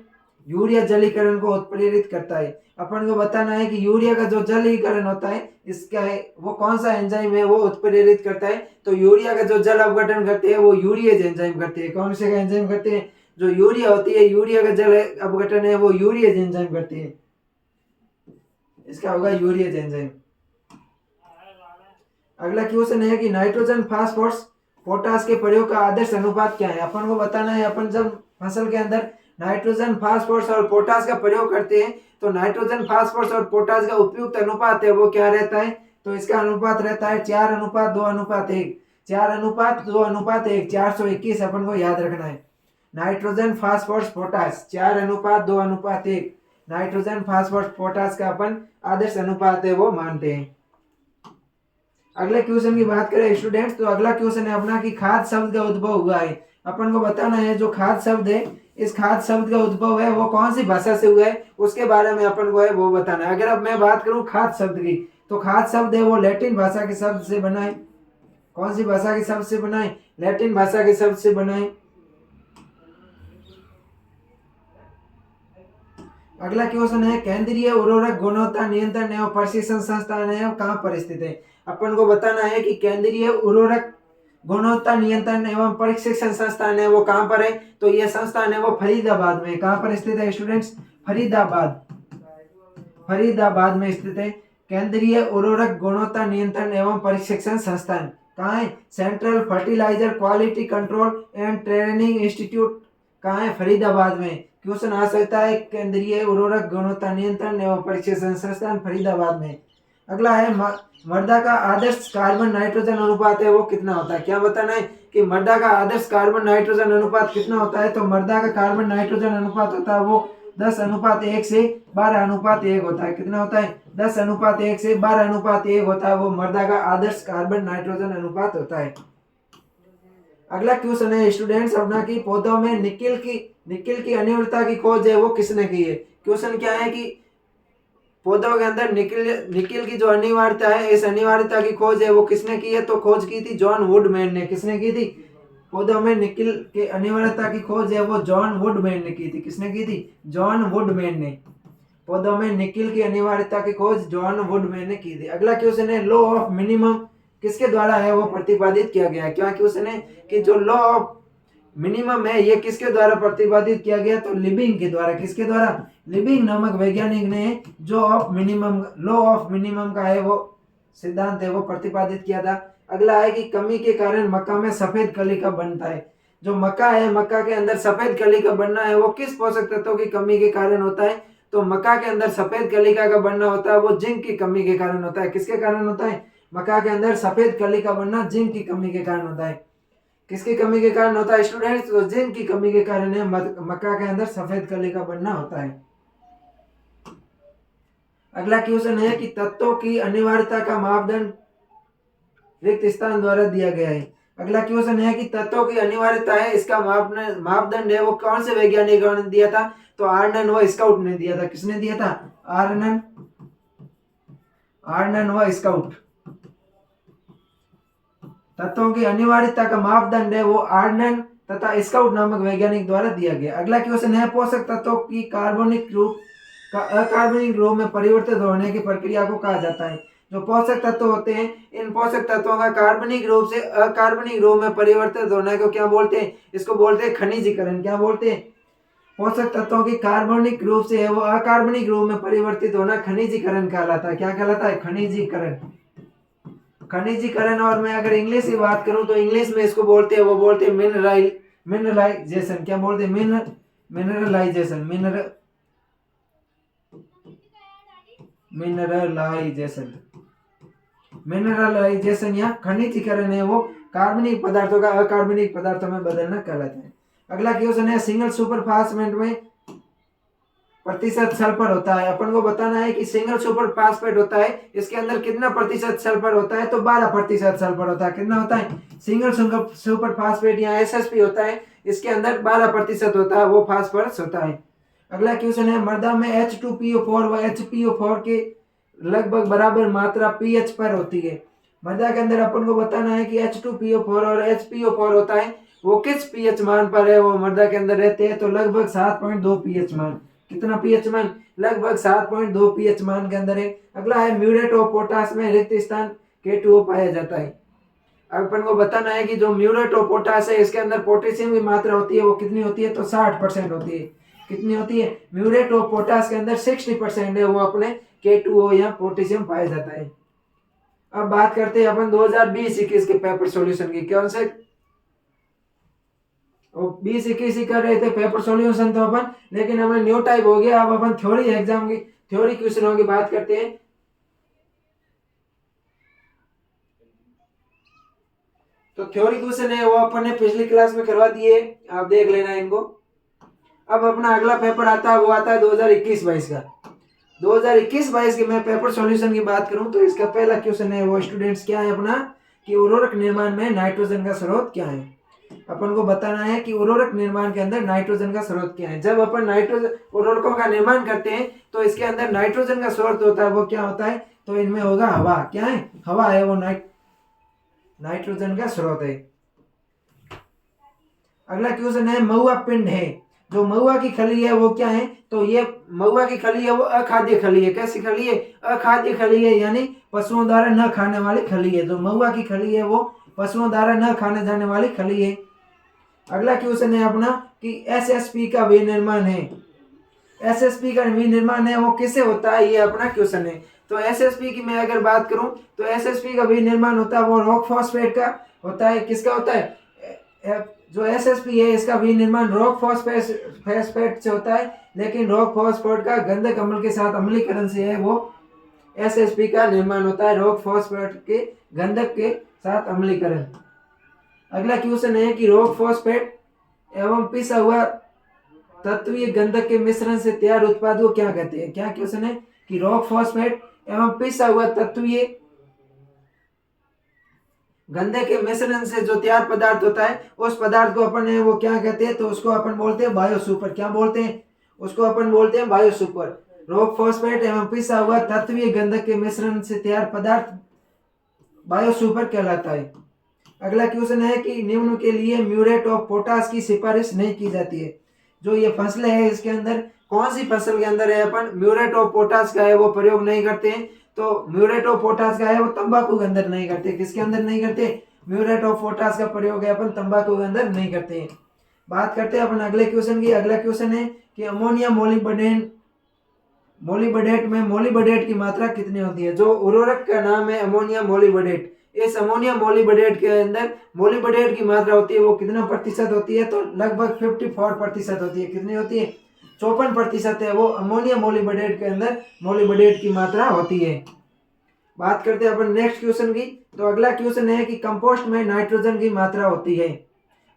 यूरिया जलीकरण को उत्प्रेरित करता है। अपन को बताना है कि यूरिया का जो जलीकरण होता है इसका है वो कौन सा एंजाइम है वो उत्प्रेरित करता है। तो यूरिया का जो जल अपघटन करते हैं वो यूरिएज एंजाइम करते हैं। कौन से का एंजाइम करते हैं, जो यूरिया होती है, यूरिया का जल अपघटन है वो यूरिएज एंजाइम करती है। इसका होगा यूरिएज एंजाइम। अगला क्वेश्चन है कि नाइट्रोजन फास्फोरस पोटास के प्रयोग का आदर्श अनुपात क्या है। अपन को बताना है, अपन जब फसल के अंदर नाइट्रोजन फास्फोरस और पोटास का प्रयोग करते हैं तो नाइट्रोजन फास्फोरस और पोटास का उपयुक्त अनुपात है वो क्या रहता है। तो इसका अनुपात रहता है 4:2:1। 4:2:1, 421 अपन को याद रखना है। Nitrogen phosphorus potash 4:2:1। Nitrogen phosphorus potash का अपन आदर्श अनुपात है वो मानते हैं। अगले क्वेश्चन की बात करें स्टूडेंट्स, तो अगला क्वेश्चन है अपना कि खाद शब्द का उद्भव हुआ है। अपन को बताना है जो खाद शब्द है, इस खाद शब्द का उद्भव है वो कौन सी भाषा से हुआ है उसके बारे में अपन को है वो बताना है। अगर अब मैं बात करूं खाद शब्द की, तो खाद शब्द है वो लैटिन भाषा के शब्द से बना है। कौन सी भाषा के शब्द से बना है, लैटिन भाषा के शब्द से बना है। अगला क्वेश्चन है, केंद्रीय उर्वरक गुणवत्ता नियंत्रण एवं प्रशिक्षण संस्थान है कहाँ पर स्थित है। अपन को बताना है कि केंद्रीय उर्वरक गुणवत्ता नियंत्रण एवं प्रशिक्षण संस्थान है वो कहाँ पर है। तो यह संस्थान है वो फरीदाबाद में। कहाँ पर स्थित है स्टूडेंट्स, फरीदाबाद में स्थित है। केंद्रीय उर्वरक गुणवत्ता नियंत्रण एवं प्रशिक्षण संस्थान कहाँ है, central fertiliser quality control and training institute कहाँ है, फरीदाबाद में। क्वेश्चन आ सकता है केंद्रीय उर्वरक गुणवत्ता नियंत्रण एवं प्रशिक्षण संस्थान फरीदाबाद में। अगला है मृदा का आदर्श कार्बन नाइट्रोजन अनुपात है वो कितना होता है। क्या बताना है कि मृदा का आदर्श कार्बन नाइट्रोजन अनुपात कितना होता है। तो मृदा का कार्बन नाइट्रोजन अनुपात होता है वो 10:1 से 12:1 होता है। कितना होता है, 10:1 से 12:1 होता है वो मृदा का आदर्श कार्बन नाइट्रोजन अनुपात होता है। अगला क्वेश्चन है स्टूडेंट्स अपना कि पौधों में निकिल की अनिवार्यता की खोज है वो किसने की है। क्वेश्चन क्या है कि पौधों के अंदर निकिल की जो अनिवार्यता है, इस अनिवार्यता की खोज है वो किसने की है। तो खोज की थी जॉन वुडमैन ने। किसने की थी, पौधों में निकिल के अनिवार्यता की खोज है वो जॉन वुडमैन ने की थी। किसने की थी, जॉन वुडमैन ने। पौधों में निकिल की अनिवार्यता की खोज जॉन वुडमैन ने की थी। अगला क्वेश्चन है, लॉ ऑफ मिनिमम किसके द्वारा है वो प्रतिपादित किया गया है। क्या क्वेश्चन है कि जो लॉ ऑफ मिनिमम है, ये किसके द्वारा प्रतिपादित किया गया? तो लिबिंग के द्वारा। किसके द्वारा? लिबिंग नामक वैज्ञानिक ने जो of minimum law of minimum का है वो सिद्धांत है वो प्रतिपादित किया था। अगला है कि कमी के कारण मक्का में सफेद कली का बनता है। जो मक्का है, मक्का के अंदर सफेद कली का बनना है वो किस पोषक तत्वों की कमी के कारण होता है? तो मक्का के अंदर सफेद कलिका का बनना होता है वो जिंक की कमी के कारण होता है। किसके कारण होता है? मक्का के अंदर सफेद कली का बनना जिंक की कमी के कारण होता है। किसकी कमी के कारण होता है स्टूडेंट्स? तो जिंक की कमी के कारण है मक्का के अंदर सफेद कली का बनना होता है। अगला क्वेश्चन है कि तत्वों की अनिवार्यता का मापदंड रिक्त स्थान द्वारा दिया गया है। अगला क्वेश्चन है कि तत्वों की अनिवार्यता है इसका मापदंड है वो कौन से वैज्ञानिकों ने दिया था? तो आर्नन व स्काउट ने दिया था। किसने दिया था? आर्नन व स्काउट। तत्वों की अनिवार्यता का मापदंड है वो आर्नन तथा स्काउट नामक वैज्ञानिक द्वारा दिया गया। अगला क्वेश्चन है पोषक तत्वों की कार्बनिक रूप का अकार्बनिक रूप में परिवर्तित होने की प्रक्रिया को कहा जाता है। जो पोषक तत्व होते हैं, इन पोषक तत्वों का कार्बनिक रूप से अकार्बनिक रूप में परिवर्तित होने को क्या बोलते हैं? इसको बोलते हैं खनिजीकरण। क्या बोलते हैं? पोषक तत्वों की कार्बनिक रूप से है वो अकार्बनिक रूप में परिवर्तित होना खनिजीकरण कहलाता है। क्या कहलाता है? खनिजीकरण। खनिजीकरण। और मैं अगर इंग्लिश की बात करूं तो इंग्लिश में इसको बोलते हैं वो बोलते हैं मिनरलाइजेशन। क्या बोलते हैं? मिनरलाइजेशन। मिनरलाइजेशन या खनिजीकरण है वो कार्बनिक पदार्थों का अकार्बनिक पदार्थों में बदलना कहलाता है। अगला क्वेश्चन है सिंगल सुपर फास्फेट में प्रतिशत सल्फर होता है। अपन को बताना है कि सिंगल सुपर फास्फेट होता है इसके अंदर कितना प्रतिशत सल्फर होता है? तो 12% सल्फर होता है। कितना होता है? सिंगल सुपर फास्फेट या एसएसपी होता है इसके अंदर 12% होता है वो फास्फोरस होता है। अगला क्वेश्चन है मृदा में H2PO4 व HPO4 के लगभग बराबर मात्रा पीएच पर होती है। मृदा के अंदर अपन को बताना है कि H2PO4 और HPO4 होता है वो किस पीएच मान पर है वो मृदा के अंदर रहते हैं? तो लगभग 7.2 पीएच मान। कितना पीएच मान? लगभग 7.2 पीएच मान के अंदर है। अगला है म्यूरेट ऑफ पोटाश में रिक्त स्थान K2O पाया जाता है। अपन को बताना है कि जो म्यूरेट ऑफ पोटाश है इसके अंदर पोटेशियम की मात्रा होती है वो कितनी होती है? तो 60% होती है। कितनी होती है? म्यूरेट ऑफ पोटाश के अंदर 60% है वो अपने K2O या पोटेशियम पाया जाता है। अब बात करते हैं अपन 2020-21 के पेपर सॉल्यूशन की। कौन से 20-21 ही कर रहे थे पेपर सॉल्यूशन तो अपन, लेकिन हमने न्यू टाइप हो गया। अब अपन थ्योरी एग्जाम की थ्योरी क्वेश्चनों की बात करते हैं। तो थ्योरी क्वेश्चन है वो अपन ने पिछली क्लास में करवा दिए, आप देख लेना इनको। अब अपना अगला पेपर आता है वो आता है 2021-22 का। 2021-22 के मैं पेपर सॉल्यूशन की बात करूं तो इसका पहला क्वेश्चन है वो स्टूडेंट्स क्या है अपना कि उर्वरक निर्माण में नाइट्रोजन का स्रोत क्या है। अपन को बताना है कि उर्वरक निर्माण के अंदर नाइट्रोजन का स्रोत क्या है। जब अपन नाइट्रोजन उर्वरकों का निर्माण करते हैं तो इसके अंदर नाइट्रोजन का स्रोत होता है वो क्या होता है? तो इनमें होगा हवा। क्या है? हवा है वो नाइट्रोजन का स्रोत है। अगला क्वेश्चन है महुआ पिंड है। जो महुआ की खली है वो क्या है? तो ये महुआ की खली है वो अखाद्य खली है। कैसी खली है? अखाद्य खली है, यानी पशुओं द्वारा न खाने वाली खली है। जो महुआ की खली है वो पशुओं द्वारा न खाने जाने वाली खली है। अगला क्वेश्चन है अपना कि एसएसपी का विनिर्माण है। एसएसपी का विनिर्माण है वो किससे होता है? ये अपना क्वेश्चन है। तो एसएसपी की मैं अगर बात करूं तो एसएसपी का विनिर्माण होता है वो रॉक फॉस्फेट का होता है। किसका होता है? जो एसएसपी है इसका विनिर्माण रॉक फॉस्फेट से होता है, लेकिन रॉक फॉस्फेट का गंधक अम्ल के साथ अम्लीकरण से है वो एसएसपी का निर्माण होता है, रॉक फॉस्फेट के गंधक के साथ अम्लीकरण। अगला क्वेश्चन है कि रॉक फॉस्फेट एवं पिसा हुआ तत्वीय गंधक के मिश्रण से तैयार उत्पाद को क्या कहते हैं? क्या क्वेश्चन है कि रॉक फॉस्फेट एवं पिसा हुआ तत्वीय गंधक के मिश्रण से जो तैयार पदार्थ होता है उस पदार्थ को अपन वो क्या कहते हैं? तो उसको अपन बोलते हैं बायोसुपर। क्या बोलते हैं? उसको अपन बोलते हैं बायोसुपर। रॉक फॉस्फेट एवं पिसा हुआ तत्वीय गंधक के मिश्रण से तैयार पदार्थ बायोसुपर कहलाता है। अगला क्वेश्चन है कि निम्न के लिए म्यूरेट ऑफ पोटाश की सिफारिश नहीं की जाती है। जो ये फसलें है इसके अंदर कौन सी फसल के अंदर है अपन म्यूरेट ऑफ पोटाश का है वो प्रयोग नहीं करते हैं? तो म्यूरेट ऑफ पोटाश का है वो तंबाकू के अंदर नहीं करते। किसके अंदर नहीं करते? म्यूरेट ऑफ पोटाश का प्रयोग है अपन तंबाकू के अंदर नहीं करते हैं। बात करते हैं अपन अगले क्वेश्चन की। अगला क्वेश्चन है कि अमोनियम मोलिबडेट में मोलिबडेट की मात्रा कितनी होती है। जो उर्वरक का नाम है अमोनियम मोलिबडेट, इस अमोनियम मोलिबडेट के अंदर मोलिबडेट की मात्रा होती है वो कितना प्रतिशत होती है, तो लगभग 54% होती है। कितनी होती है? 54% है वो अमोनियम मोलिबडेट के अंदर मोलिबडेट की मात्रा होती है। बात करते हैं अपन नेक्स्ट क्वेश्चन की। तो अगला क्वेश्चन है कि कंपोस्ट में नाइट्रोजन की मात्रा होती है।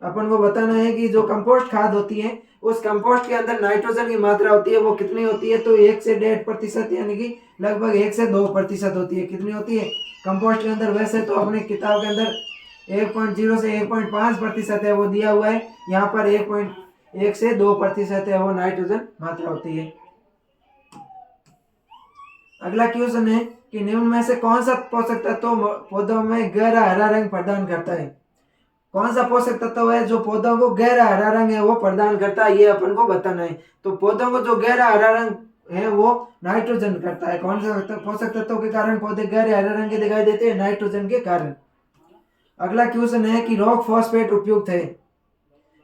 अपन को बताना है कि जो कंपोस्ट खाद होती है उस कंपोस्ट के अंदर नाइट्रोजन की मात्रा होती है वो कितनी होती है, तो 1 से 1.5% यानी कि लगभग 1 से 2% होती है। कितनी होती है कंपोस्ट के अंदर? वैसे तो अपने किताब के अंदर 1.0 से 1.5% है वो दिया हुआ है, यहाँ पर 1 से 2% है वो नाइट्रोजन मात्रा होती है। अगला क्वेश्चन है कि निम्न में से कौन सा पोषक तत्व पौधों में गहरा हरा रंग प्रदान करता है। कौन सा पोषक तत्व है जो पौधों को गहरा हरा रंग है वो प्रदान करता है, ये अपन को बताना है। तो पौधों को जो गहरा हरा रंग है वो नाइट्रोजन करता है। कौन सा पोषक तत्व के कारण पौधे गहरे हरे रंग के दिखाई देते हैं? नाइट्रोजन के कारण। अगला क्वेश्चन है कि रॉक फॉस्फेट उपयुक्त है।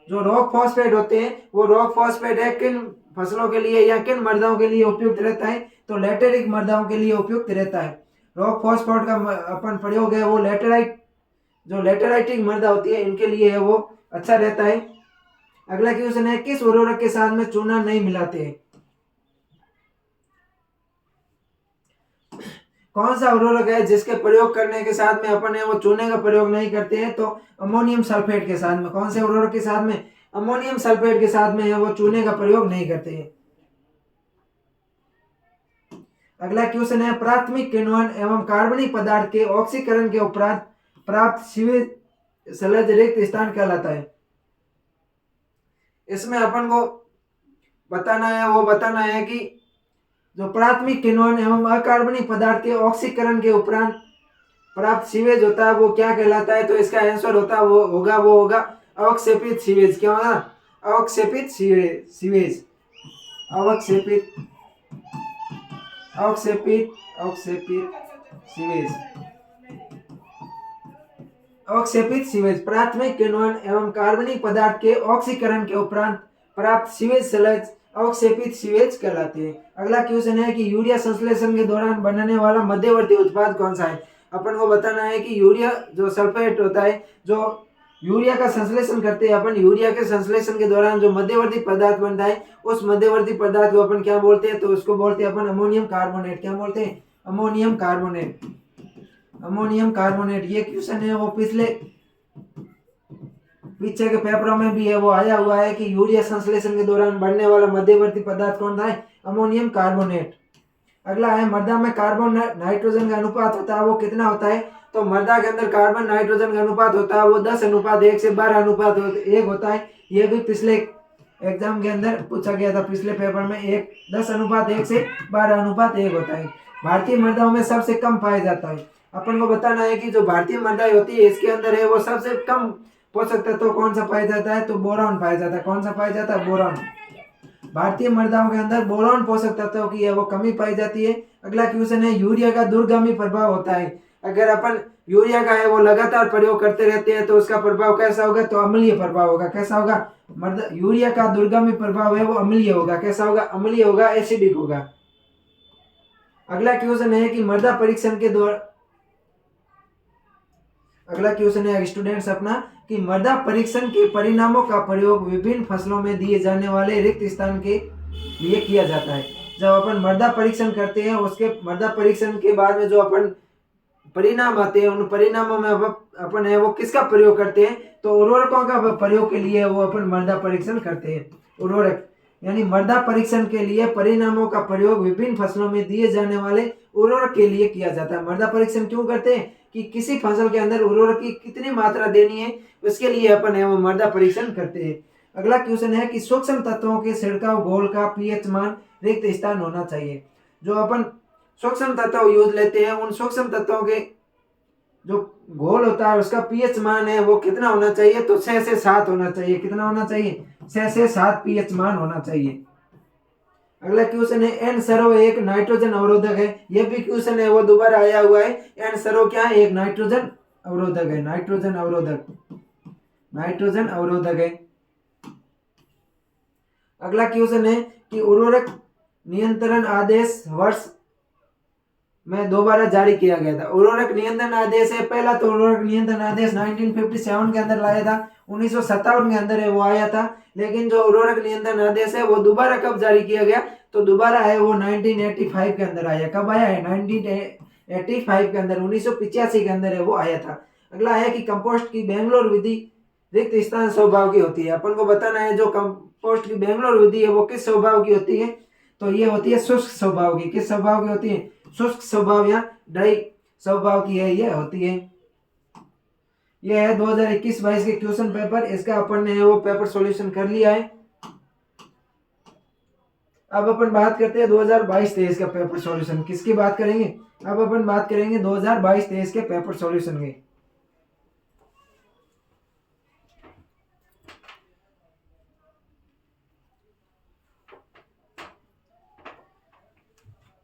जो रॉक फॉस्फेट होते हैं वो रॉक फॉस्फेट है किन फसलों के लिए या किन मृदाओं के लिए उपयुक्त रहता है, तो लेटेरिक मृदाओं के लिए उपयुक्त रहता है। रॉक फॉस्फेट का अपन प्रयोग है वो लेटेराइट, जो लेटेराइटिक मृदा होती है इनके लिए है वो अच्छा रहता है। अगला क्वेश्चन है किस उर्वरक के साथ में चूना नहीं मिलाते हैं। कौन सा उर्वरक है जिसके प्रयोग करने के साथ में अपन है वो चूने का प्रयोग नहीं करते हैं, तो अमोनियम सल्फेट के साथ में। कौन से उर्वरक के साथ में? अमोनियम सल्फेट के साथ में है वो चूने का प्रयोग नहीं करते हैं। अगला क्वेश्चन है प्राथमिक किण्वन एवं कार्बनिक पदार्थ के ऑक्सीकरण के उपरांत प्राप्त सीवेज सलज रिक्त स्थान कहलाता है। इसमें अपन को बताना है कि जो प्राथमिक किण्वन एवं अकार्बनिक पदार्थ के ऑक्सीकरण के उपरांत प्राप्त सीवेज होता है वो क्या कहलाता है, तो इसका आंसर वो होगा अवक्षेपित सीवेज। क्या होगा? अवक्षेपित सीवेज। अवक्षेपित सीवेज। अवक्षेपित सीवेज प्राथमिक किण्वन एवं कार्बनिक पदार्थ के ऑक्सीकरण के उपरांत प्राप्त सीवेज सलज अवक्षेपित सीवेज कहलाते हैं। अगला क्वेश्चन है कि यूरिया संश्लेषण के दौरान बनने वाला मध्यवर्ती उत्पाद कौन सा है। अपन को बताना है कि यूरिया जो सल्फेट होता है, जो यूरिया का संश्लेषण करते हैं अपन, यूरिया के संश्लेषण के दौरान जो मध्यवर्ती पदार्थ बनता है उस मध्यवर्ती पदार्थ को अपन क्या बोलते हैं, तो उसको बोलते हैं अपन अमोनियम कार्बोनेट। क्या बोलते हैं? Ammonium carbonate. Ammonium carbonate. ये क्वेश्चन है वो पीछे के पेपरों में भी है वो आया हुआ है कि यूरिया संश्लेषण के दौरान बनने वाला मध्यवर्ती पदार्थ कौन सा है? Ammonium carbonate. अगला है मृदा में कार्बन नाइट्रोजन का अनुपात होता है वो कितना होता है, तो मृदा के अंदर कार्बन नाइट्रोजन का अनुपात होता है वो 10:1 से 12:1 होता है। ये भी पिछले एग्जाम के अंदर पूछा गया था, पिछले पेपर में 10:1 से 12:1 होता है। भारतीय मृदाओं में सबसे कम पाया जाता है। अपन को बताना है कि जो भारतीय मृदा होती है इसके अंदर है वो सबसे कम पोषक तत्व कौन सा पाया जाता है, तो बोरॉन पाया जाता है। कौन सा पाया जाता है? बोरॉन। भारतीय मृदाओं के अंदर बोरॉन पोषक तत्वों की है वो कमी पाई जाती है। अगला क्वेश्चन है यूरिया का दूरगामी प्रभाव होता है। अगर अपन यूरिया का है वो लगातार प्रयोग करते रहते हैं तो उसका प्रभाव कैसा होगा, तो अम्लीय प्रभाव होगा। कैसा होगा? यूरिया का दूरगामी प्रभाव है वो अम्लीय होगा। कैसा होगा? अम्लीय होगा, एसिडिक होगा। अगला क्वेश्चन है कि मृदा परीक्षण के दौरान, अगला क्वेश्चन है स्टूडेंट्स अपना कि मृदा परीक्षण के परिणामों का प्रयोग विभिन्न फसलों में दिए जाने वाले रिक्त स्थान के लिए किया जाता है। जब अपन मृदा परीक्षण करते हैं उसके मृदा परीक्षण के बाद में जो अपन परिणाम आते हैं उन परिणामों में अपन है वो किसका प्रयोग करते हैं, तो उर्वरकों का प्रयोग के लिए वो अपन मृदा परीक्षण करते हैं। उर्वरक यानी मृदा परीक्षण के लिए परिणामों का प्रयोग विभिन्न फसलों में दिए जाने वाले उर्वरक के लिए किया जाता है। मृदा परीक्षण क्यों करते हैं कि किसी फसल के अंदर उर्वरक की कितनी मात्रा देनी है उसके लिए अपन है वो मृदा परीक्षण करते हैं। अगला क्वेश्चन है कि सूक्ष्म तत्वों के छिड़काव घोल का पीएच मान रिक्त स्थान होना चाहिए। जो अपन सूक्ष्म तत्व यूज लेते हैं उन सूक्ष्म तत्वों के जो घोल होता है उसका पीएच मान है वो कितना होना चाहिए, तो 6 से 7 होना चाहिए। कितना होना चाहिए? 6 से 7 पीएच मान होना चाहिए। अगला क्वेश्चन है एन सरो एक नाइट्रोजन अवरोधक है। यह भी क्वेश्चन है वो दोबारा आया हुआ है। एन सरो क्या है? एक नाइट्रोजन अवरोधक है। नाइट्रोजन अवरोधक है। अगला क्वेश्चन है कि उर्वरक नियंत्रण आदेश वर्ष में दोबारा जारी किया गया था। उर्वरक नियंत्रण आदेश है, पहला तो उर्वरक नियंत्रण आदेश 1957 के अंदर लाया था, 1957 के अंदर है वो आया था। लेकिन जो उर्वरक नियंत्रण आदेश है वो दोबारा कब जारी किया गया, तो दोबारा है वो 1985 के अंदर आया। कब आया है, 1985 के अंदर, 1985 के अंदर है वो आया था। अगला है कि कंपोस्ट की बेंगलोर विधि रिक्त स्थान स्वभाव की होती है। अपन को बताना है जो कंपोस्ट की बेंगलोर विधि है वो किस स्वभाव की होती है, तो ये होती है शुष्क स्वभाव की। किस स्वभाव की होती है, शुष्क स्वभाव या ड्राई स्वभाव की है ये होती है। ये है 2021-22 के क्वेश्चन पेपर, इसका अपन ने वो पेपर सॉल्यूशन कर लिया है। अब अपन बात करते हैं 2022-23 का पेपर सॉल्यूशन। किसकी बात करेंगे, अब अपन बात करेंगे 2022-23 के पेपर सॉल्यूशन की।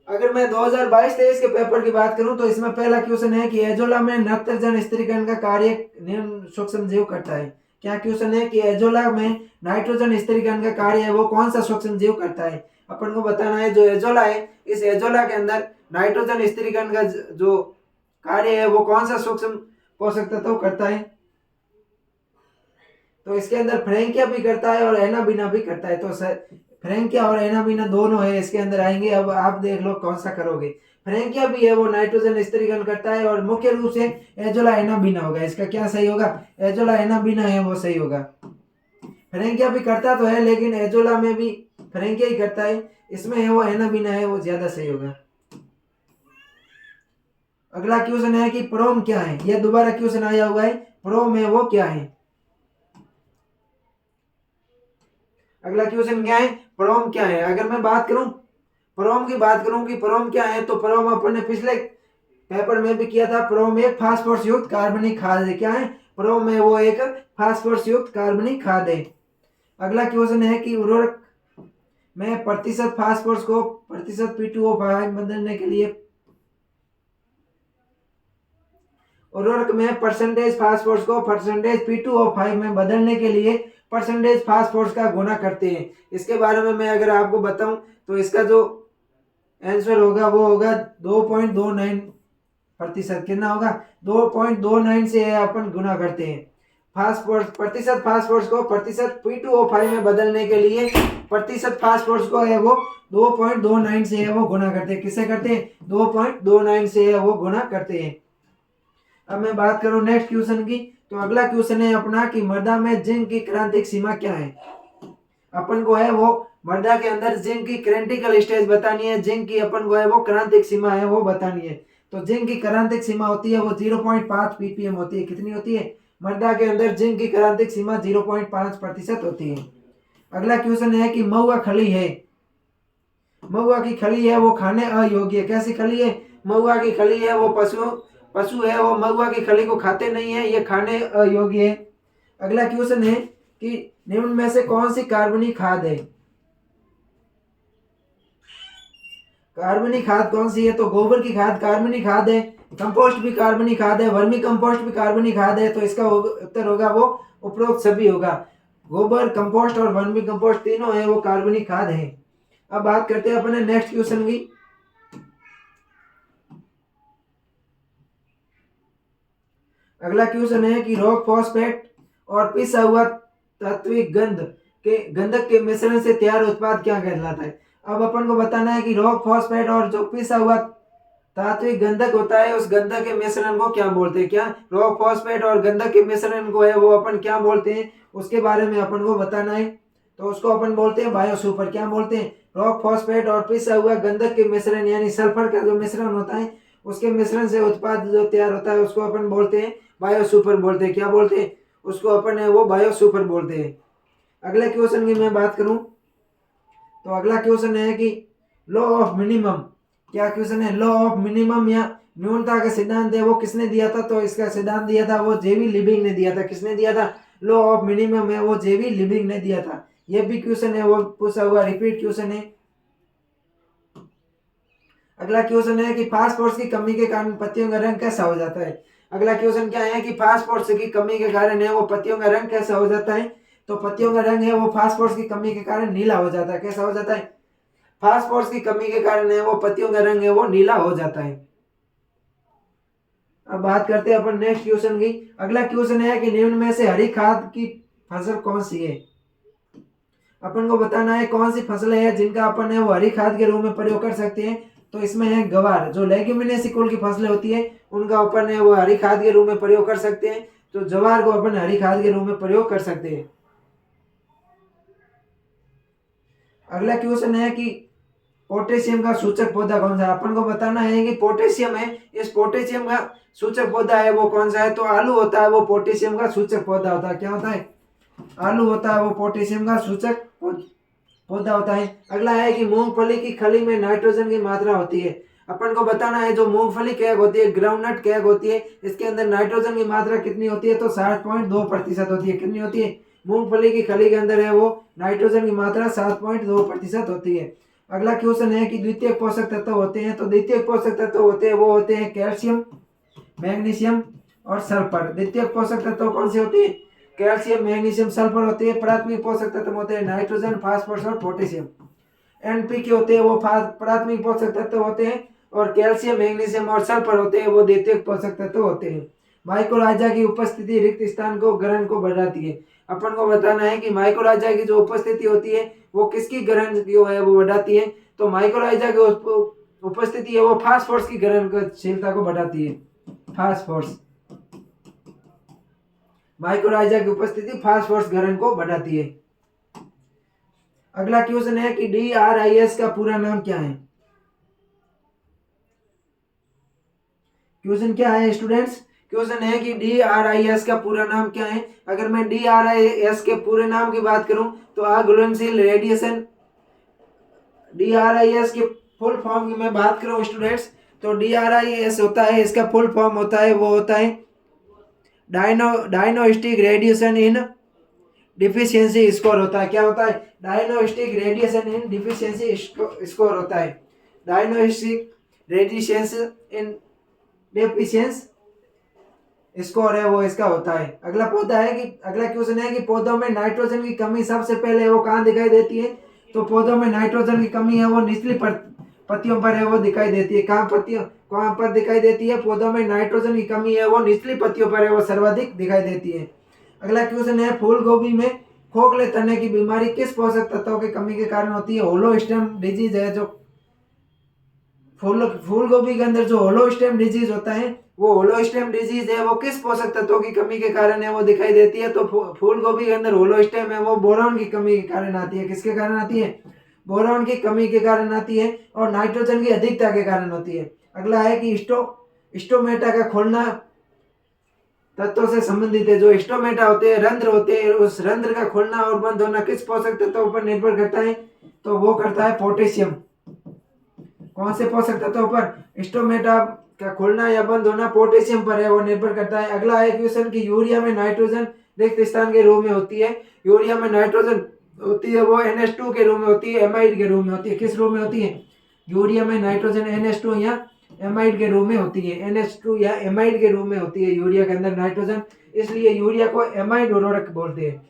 अगर मैं 2022-23 के पेपर की बात करूं तो इसमें पहला क्वेश्चन है कि एजोला में नाइट्रोजन स्थिरीकरण का कार्य निम्न सूक्ष्म जीव करता है। क्या क्वेश्चन है कि एजोला में नाइट्रोजन स्थिरीकरण का कार्य है वो कौन सा सूक्ष्म जीव करता है। अपन को बताना है जो एजोला है, इस एजोला के अंदर नाइट्रोजन स्थिरीकरण का जो कार्य है वो कौन सा सूक्ष्म पोषक तत्व करता है, तो इसके अंदर फ्रेंकिया भी करता है और एनाबीना भी करता है। तो फ्रेंकिया और एनाबीना दोनों है इसके अंदर आएंगे। अब आप देख लो कौन सा करोगे। फ्रेंकिया भी है वो नाइट्रोजन स्थिरीकरण करता है और मुख्य रूप से एजोला एनाबीना होगा। इसका क्या सही होगा, एजोला एनाबीना है वो सही होगा। फ्रेंकिया भी करता तो है लेकिन एजोला में भी फ्रेंकिया ही करता है, इसमें है वो एनाबीना है वो ज्यादा सही होगा। अगला क्वेश्चन है कि प्रोम क्या है, यह दोबारा क्वेश्चन आया हुआ है, प्रोम है वो क्या है। अगला क्वेश्चन क्या है, प्रोम क्या है। अगर मैं बात करूं प्रोम की बात करूं कि प्रोम क्या है, तो प्रोम अपन ने पिछले पेपर में भी किया था। प्रोम एक फास्फोरस युक्त कार्बनिक खाद है। क्या है, प्रोम है वो एक फास्फोरस युक्त कार्बनिक खाद है। अगला क्वेश्चन है कि उर्वरक में प्रतिशत फास्फोरस को प्रतिशत P2O5 बदलने के लिए, उर्वरक में परसेंटेज फास्फोरस को परसेंटेज P2O5 में बदलने के लिए परसेंटेज फास्फोरस का गुणा करते हैं। इसके बारे में मैं अगर आपको बताऊं तो इसका जो आंसर होगा वो होगा 2.29%। कितना होगा, 2.29 से अपन गुना करते हैं। फास्फोरस प्रतिशत फास्फोरस को प्रतिशत P2O5 में बदलने के लिए प्रतिशत फास्फोरस को है वो 2.29 से है वो गुना करते हैं। किससे करते हैं, 2.29 से है वो गुना करते हैं। अब मैं बात करूं नेक्स्ट क्वेश्चन की, तो अगला क्वेश्चन है अपना कि मृदा में जिंक की क्रांतिक सीमा क्या है। अपन को है वो मृदा के अंदर जिंक की क्रिटिकल स्टेज बतानी है, जिंक की अपन को है वो क्रांतिक सीमा है वो बतानी है। तो जिंक की क्रांतिक सीमा होती है वो 0.5 ppm होती है। कितनी होती है, मृदा के अंदर जिंक की क्रांतिक सीमा 0.5% होती है। अगला क्वेश्चन है कि महुआ खली है, महुआ की खली है वो खाने अयोग्य। कैसी खली है, महुआ की खली है वो पशु है वो महुआ की खली को खाते नहीं है, ये खाने अयोग्य है। अगला क्वेश्चन है कि निम्न में से कौन सी कार्बनिक खाद है। कार्बनिक खाद कौन सी है, तो गोबर की खाद कार्बनिक खाद है, कंपोस्ट भी कार्बनिक खाद है, वर्मी कंपोस्ट भी कार्बनिक खाद है। तो इसका उत्तर होगा वो उपरोक्त सभी होगा। गोबर, कंपोस्ट और वर्मी कंपोस्ट तीनों है वो कार्बनिक खाद है। अब बात करते हैं अपने नेक्स्ट क्वेश्चन की। अगला क्वेश्चन है कि रॉक फॉस्फेट और पिसा हुआ तात्विक गंधक के मिश्रण से तैयार उत्पाद क्या कहलाता है। अब अपन को बताना है कि रॉक फॉस्फेट और जो पिसा हुआ तात्विक गंधक होता है उस गंधक के मिश्रण को क्या बोलते हैं। क्या रॉक फॉस्फेट और गंधक के मिश्रण को है वो अपन क्या बोलते हैं, उसके बारे में अपन को बताना है। तो उसको अपन बोलते हैं बायोसुपर। क्या बोलते हैं, रॉक फॉस्फेट और पिसा हुआ गंधक के मिश्रण यानी सल्फर का जो मिश्रण होता है उसके मिश्रण से उत्पाद जो तैयार होता है उसको अपन बोलते हैं बायोसुपर बोलते हैं। क्या बोलते हैं, उसको अपन है वो बायोसुपर बोलते हैं। अगले क्वेश्चन की मैं बात करूं तो अगला क्वेश्चन है कि लॉ ऑफ मिनिमम। क्या क्वेश्चन है, लॉ ऑफ मिनिमम या न्यूनता का सिद्धांत है वो किसने दिया था, तो इसका सिद्धांत दिया था वो जेवी लिविंग ने दिया था। किसने दिया था, लॉ ऑफ मिनिमम है वो जेवी लिविंग ने दिया था। ये भी क्वेश्चन है वो पूछा हुआ रिपीट क्वेश्चन है। अगला क्वेश्चन है कि फास्फोरस की कमी के कारण पत्तियों का रंग कैसा हो जाता है। अगला क्वेश्चन क्या है कि फास्फोरस की कमी के कारण है वो पत्तियों का रंग कैसा हो जाता है। तो पत्तियों का रंग है वो फास्फोरस की कमी के कारण नीला हो जाता है। कैसा हो जाता है? फास्फोरस की कमी के कारण है वो पत्तियों का रंग है वो नीला हो जाता है। अब बात करते हैं अपन नेक्स्ट क्वेश्चन की। अगला क्वेश्चन है कि निम्न में से हरी खाद की फसल कौन सी है? अपन को बताना है कौन सी फसलें हैं जिनका अपन है वो हरी खाद के रूप में प्रयोग कर सकते हैं। तो इसमें है गवार, जो लेग्यूमिनेसी कुल की फसलें होती है उनका अपन है वो हरी खाद के रूप में प्रयोग कर सकते हैं। तो ज्वार को अपन हरी खाद के रूप में प्रयोग कर सकते हैं। अगला क्वेश्चन है कि पोटेशियम का सूचक पौधा कौन सा है? अपन को बताना है कि पोटेशियम है, इस पोटेशियम का सूचक पौधा है वो कौन सा है? तो आलू होता है वो पोटेशियम का सूचक पौधा होता है। क्या होता है? आलू होता है वो पोटेशियम का सूचक पौधा होता है। अगला है कि मूंगफली की खली में नाइट्रोजन की मात्रा होती है। अपन को बताना है जो मूंगफली केक होती है, ग्राउंडनट केक होती है, इसके अंदर नाइट्रोजन की मात्रा कितनी होती है? तो 60.2% होती है। कितनी होती है? मूंगफली की खली के अंदर है वो नाइट्रोजन की मात्रा 7.2% होती है। अगला क्वेश्चन है कि द्वितीय पोषक तत्व होते हैं। तो द्वितीय पोषक तत्व होते हैं वो होते हैं कैल्शियम, मैग्नीशियम और सल्फर। द्वितीय पोषक तत्व कौन से होते हैं? कैल्शियम, मैग्नीशियम, सल्फर होते हैं। प्राथमिक पोषक तत्व होते हैं नाइट्रोजन, फास्फोरस और पोटेशियम। एनपीके होते हैं वो प्राथमिक पोषक तत्व होते हैं और कैल्शियम, मैग्नीशियम और सल्फर होते हैं वो द्वितीय पोषक तत्व होते हैं। माइक्रोराइजा की उपस्थिति रिक्त स्थान को ग्रहण को बढ़ाती है। अपन को बताना है कि माइक्रोराइजा की जो उपस्थिति होती है वो किसकी ग्रहण जो है वो बढ़ाती है? तो माइक्रोराइजा की उपस्थिति है वो फास्फोरस की ग्रहणशीलता को बढ़ाती है। फास्फोरस, माइक्रोराइजा की उपस्थिति फास्फोरस ग्रहण को बढ़ाती है। अगला क्वेश्चन है कि DRIS का पूरा नाम क्या है? क्वेश्चन क्या है स्टूडेंट्स? क्वेश्चन है कि DRIS का पूरा नाम क्या है? अगर मैं DRIS के पूरे नाम की बात करूं तो अघुलनशील रेडिएशन। DRIS के फुल फॉर्म की मैं बात करूं स्टूडेंट्स तो DRIS होता है, इसका फुल फॉर्म होता है वो होता है diagnostic radiation in deficiency score होता है। क्या होता है? Diagnostic radiation in deficiency score होता है। Diagnostic radiation in deficiency score है वो इसका होता है। अगला क्वेश्चन है कि पौधों में नाइट्रोजन की कमी सबसे पहले वो कहाँ दिखाई देती है? तो पौधों में नाइट्रोजन की कमी है वो निचली पत्तियों पर है वो दिखाई देती है। कहाँ पर दिखाई देती है? पौधों में नाइट्रोजन की कमी है वो निचली पत्तियों पर है वो सर्वाधिक दिखाई देती है। अगला क्वेश्चन है फूल गोभी में खोखले तने की बीमारी किस पोषक तत्वों की कमी के कारण होती है? होलो स्टेम डिजीज है। जो फूल गोभी के अंदर जो होलो स्टेम डिजीज होता है वो होलो स्टेम डिजीज है वो किस पोषक तत्वों की कमी के कारण है वो दिखाई देती है? तो फूल गोभी के अंदर होलो स्टेम है वो बोरॉन की कमी के कारण आती है। किसके कारण आती है? बोरॉन की कमी के कारण आती है और नाइट्रोजन की अधिकता के कारण होती है। अगला है कि स्टोमेटा का खोलना तत्वों से संबंधित है। जो स्टोमेटा होते हैं, रंध्र होते हैं, उस रंध्र का खोलना और बंद होना किस पोषक तत्वों पर निर्भर करता है? तो वो करता है पोटेशियम। कौन से पोषक तत्वों पर? स्टोमेटा का खोलना या बंद होना पोटेशियम पर है वो निर्भर करता है। अगला है क्वेश्चन कि यूरिया में नाइट्रोजन रिक्त स्थान के रूप में होती है। यूरिया में नाइट्रोजन होती है वो NH2 के रूप में होती है, एमाइड के रूप में होती है। किस रूप में होती है? यूरिया में नाइट्रोजन NH2 या एमाइड के रूप में होती है। NH2 या एमाइड के रूप में होती है यूरिया के अंदर नाइट्रोजन, इसलिए यूरिया को एमाइड उर्वरक बोलते हैं।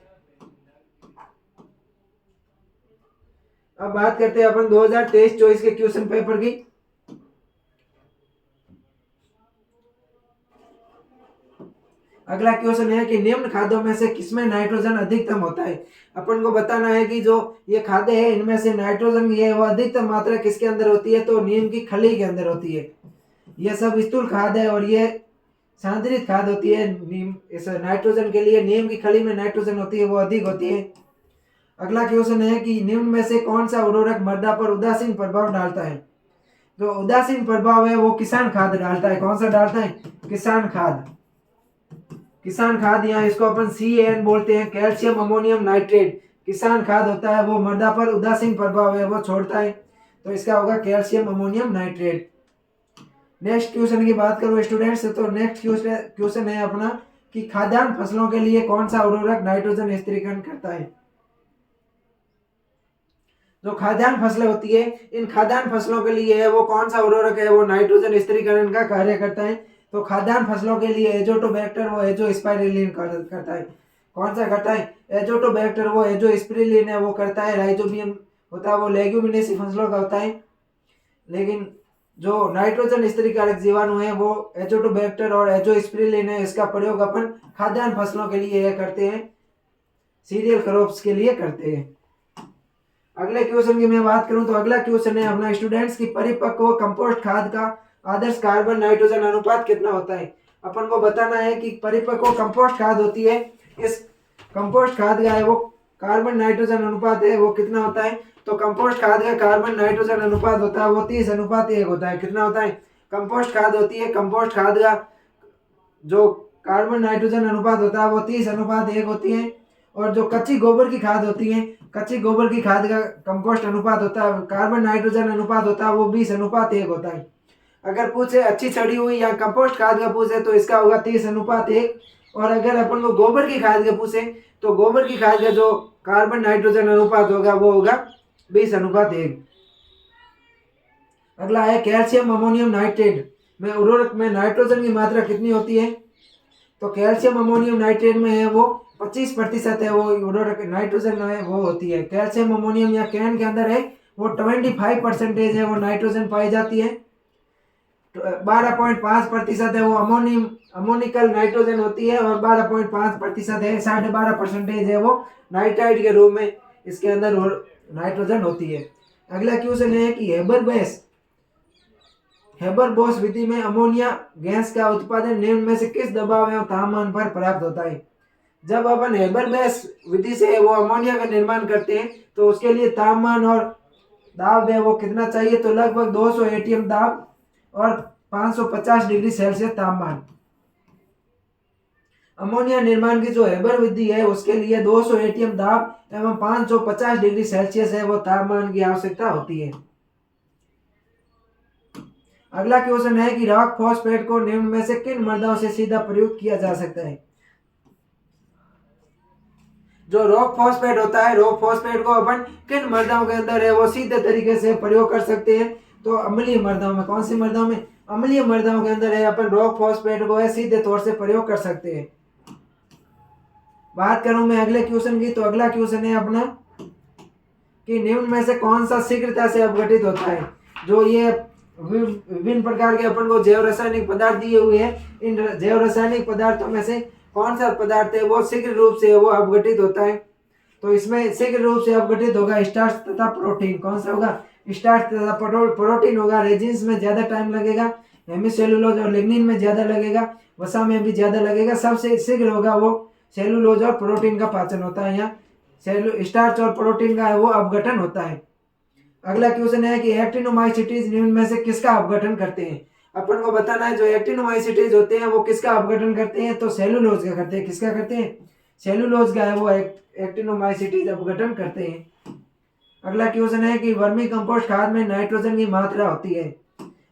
अब बात करते हैं अपन 2023-24 के क्वेश्चन पेपर की। अगला क्वेश्चन है कि निम्न खादों में से किसमें नाइट्रोजन अधिकतम होता है? अपन को बताना है कि जो ये खाद्य है इनमें से नाइट्रोजन ये वो अधिकतम मात्रा किसके अंदर होती है? तो नीम की खली के अंदर होती है। ये सब स्थूल खाद है और ये सांद्रित खाद होती है। नीम इस नाइट्रोजन के लिए नीम की खली में नाइट्रोजन होती है वो अधिक होती है। अगला क्वेश्चन है कि निम्न में से कौन सा उर्वरक मृदा पर उदासीन प्रभाव डालता है? जो उदासीन प्रभाव है वो किसान खाद डालता है। कौन सा डालता है? किसान खाद। किसान खाद या इसको अपन CAN बोलते हैं, कैल्शियम अमोनियम नाइट्रेट। किसान खाद होता है वो मृदा पर उदासीन प्रभाव है वो छोड़ता है, तो इसका होगा calcium ammonium nitrate. Next question की बात करूं स्टूडेंट्स तो नेक्स्ट क्वेश्चन है अपना कि खाद्यान्न फसलों के लिए कौन सा उर्वरक नाइट्रोजन स्थिरीकरण करता है? जो खाद्यान्न फसलें होती है इन खाद्यान्न फसलों के लिए है वो कौन सा उर्वरक है वो नाइट्रोजन स्थिरीकरण का कार्य करता है? तो खाद्यान्न फसलों के लिए एजोटोबैक्टर वो एजोस्पाइरिलीन करता है। कौन सा करता है? एजोटोबैक्टर वो एजोस्पिरिलिन है वो करता है। राइजोबियम होता है वो लेग्यूमिनेसी फसलों का होता है। लेकिन जो नाइट्रोजन स्थिरीकारक जीवाणु है वो एजोटोबैक्टर और एजोस्पिरिलिन है, इसका प्रयोग अपन खाद्यान्न फसलों के लिए करते हैं, सीरियल क्रॉप्स के लिए करते हैं। अगले क्वेश्चन की मैं बात करूं तो अगला क्वेश्चन है अपना स्टूडेंट्स की परिपक्व कंपोस्ट खाद का आदर्श कार्बन नाइट्रोजन अनुपात कितना होता है। अपन को बताना है कि परिपक्व कंपोस्ट खाद होती है, इस कंपोस्ट खाद का है वो कार्बन नाइट्रोजन अनुपात है वो कितना होता है। तो कंपोस्ट खाद का कार्बन नाइट्रोजन अनुपात होता है वो 30:1 होता है। कितना होता है? कंपोस्ट खाद होती है, कंपोस्ट खाद का जो कार्बन नाइट्रोजन अनुपात होता है वो 30:1 होती है। और जो कच्ची गोबर की खाद होती है, कच्ची गोबर की खाद का कंपोस्ट अनुपात होता है, कार्बन नाइट्रोजन अनुपात होता है वो 20:1 होता है। अगर पूछे अच्छी सड़ी हुई या कंपोस्ट खाद का पूछे तो इसका होगा 30:1। और अगर अपन को गोबर की खाद का पूछे तो गोबर की खाद का जो कार्बन नाइट्रोजन अनुपात होगा वो होगा 20:1। अगला है कैल्शियम अमोनियम नाइट्रेट में उर्वरक में नाइट्रोजन की मात्रा कितनी होती है। तो कैल्शियम अमोनियम नाइट्रेट में है वो 25% है वो उर्वरक नाइट्रोजन है वो होती है। कैल्शियम अमोनियम या कैन के अंदर है वो 25% है वो नाइट्रोजन पाई जाती है। 12.5% है वो अमोनिकल नाइट्रोजन होती है और 12.5% है 12.5% है वो नाइट्राइट के रूप में इसके अंदर नाइट्रोजन होती है। अगला क्वेश्चन है कि हेबर-बोस विधि में अमोनिया गैस का उत्पादन निम्न में से किस दबाव एवं तापमान पर प्राप्त होता है। जब अपन हेबर-बोस विधि से वो अमोनिया का निर्माण करते हैं तो उसके लिए तापमान और दाब है वो कितना चाहिए। तो लगभग 200 एटीएम दाब और 550 डिग्री सेल्सियस तापमान। अमोनिया निर्माण की जो हेबर विधि है उसके लिए 200 एटीएम दाब एवं 550 डिग्री सेल्सियस है वो तापमान की आवश्यकता होती है। अगला क्वेश्चन है कि रॉक फॉस्फेट को निम्न में से किन मृदाओं से सीधा प्रयुक्त किया जा सकता है। जो रॉक फॉस्फेट होता है, रॉक फॉस्फेट को अपन किन मृदाओं के अंदर है वो सीधे तरीके से प्रयोग कर सकते हैं। तो अम्लीय मृदाओं में, कौन सी मृदाओं में? अम्लीय मृदाओं के अंदर है अपन रॉक फॉस्फेट को है सीधे तौर से प्रयोग कर सकते हैं। बात करूं मैं अगले क्वेश्चन की तो अगला क्वेश्चन है अपना कि निम्न में से कौन सा शीघ्रता से अपघटित होता है। जो ये विभिन्न प्रकार के अपन को जैव रासायनिक पदार्थ दिए हुए हैं, इन जैव रासायनिक पदार्थों में से कौन सा पदार्थ है वो शीघ्र रूप से वो अपघटित होता है। तो इसमें शीघ्र रूप से अपघटित होगा स्टार्च तथा प्रोटीन। कौन सा होगा? स्टार्च तथा प्रोटीन होगा। रेजिन्स में ज्यादा टाइम लगेगा, हेमिसेलुलोज और लिग्निन में ज्यादा लगेगा, वसा में भी ज्यादा लगेगा। सबसे शीघ्र होगा वो सेलुलोज और प्रोटीन का पाचन होता है। यहाँ स्टार्च और प्रोटीन का है वो अपघटन होता है। अगला क्वेश्चन है कि एक्टिनोमाइसीटीज निम्न में से किसका अपघटन करते हैं। अपन को बताना है जो एक्टिनोमाइसीटीज होते हैं वो किसका अपघटन करते हैं। तो सेलुलोज का करते हैं। किसका करते हैं? सेलुलोज का है वो एक्टिनोमाइसीटीज अपघटन करते हैं। अगला क्वेश्चन है कि वर्मी कंपोस्ट खाद में नाइट्रोजन की मात्रा होती है।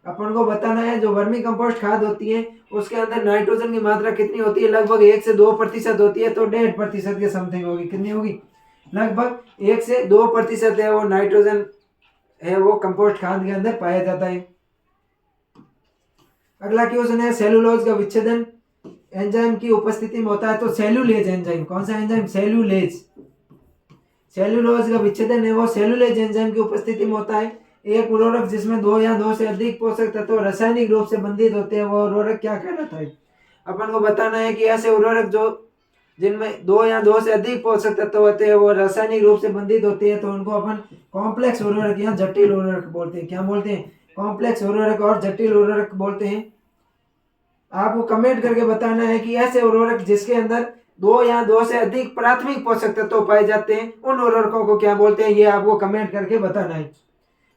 अपन को बताना है जो वर्मी कंपोस्ट खाद होती है उसके अंदर नाइट्रोजन की मात्रा कितनी होती है। लगभग 1 से 2% होती है। तो 1.5% के समथिंग होगी। कितनी होगी? लगभग 1 से 2% है वो नाइट्रोजन है वो कंपोस्ट खाद के अंदर पाया जाता है। अगला क्वेश्चन है सेलुलोज का विच्छेदन एंजाइम की उपस्थिति में होता है। तो सेलुलेज एंजाइम, कौन सा एंजाइम? सेलुलेज। सेलुलोज का विच्छेदन है वो सेलुलेज एंजाइम की उपस्थिति में होता है। एक उर्वरक जिसमें 2 या 2 से अधिक पोषक तत्व रासायनिक रूप से बंधित होते हैं वो उर्वरक क्या कहलाता है। अपन को बताना है कि ऐसे उर्वरक जो जिनमें 2 या 2 से अधिक पोषक तत्व होते हैं वो रासायनिक रूप से बंधित होते हैं तो उनको अपन कॉम्प्लेक्स उर्वरक या जटिल उर्वरक बोलते हैं। क्या बोलते हैं? कॉम्प्लेक्स उर्वरक और जटिल उर्वरक बोलते हैं। आपको कमेंट करके बताना है कि ऐसे उर्वरक जिसके अंदर 2 या 2 से अधिक प्राथमिक पोषक तत्व पाए जाते हैं उन उर्वरकों को क्या बोलते हैं, ये आपको कमेंट करके बताना है।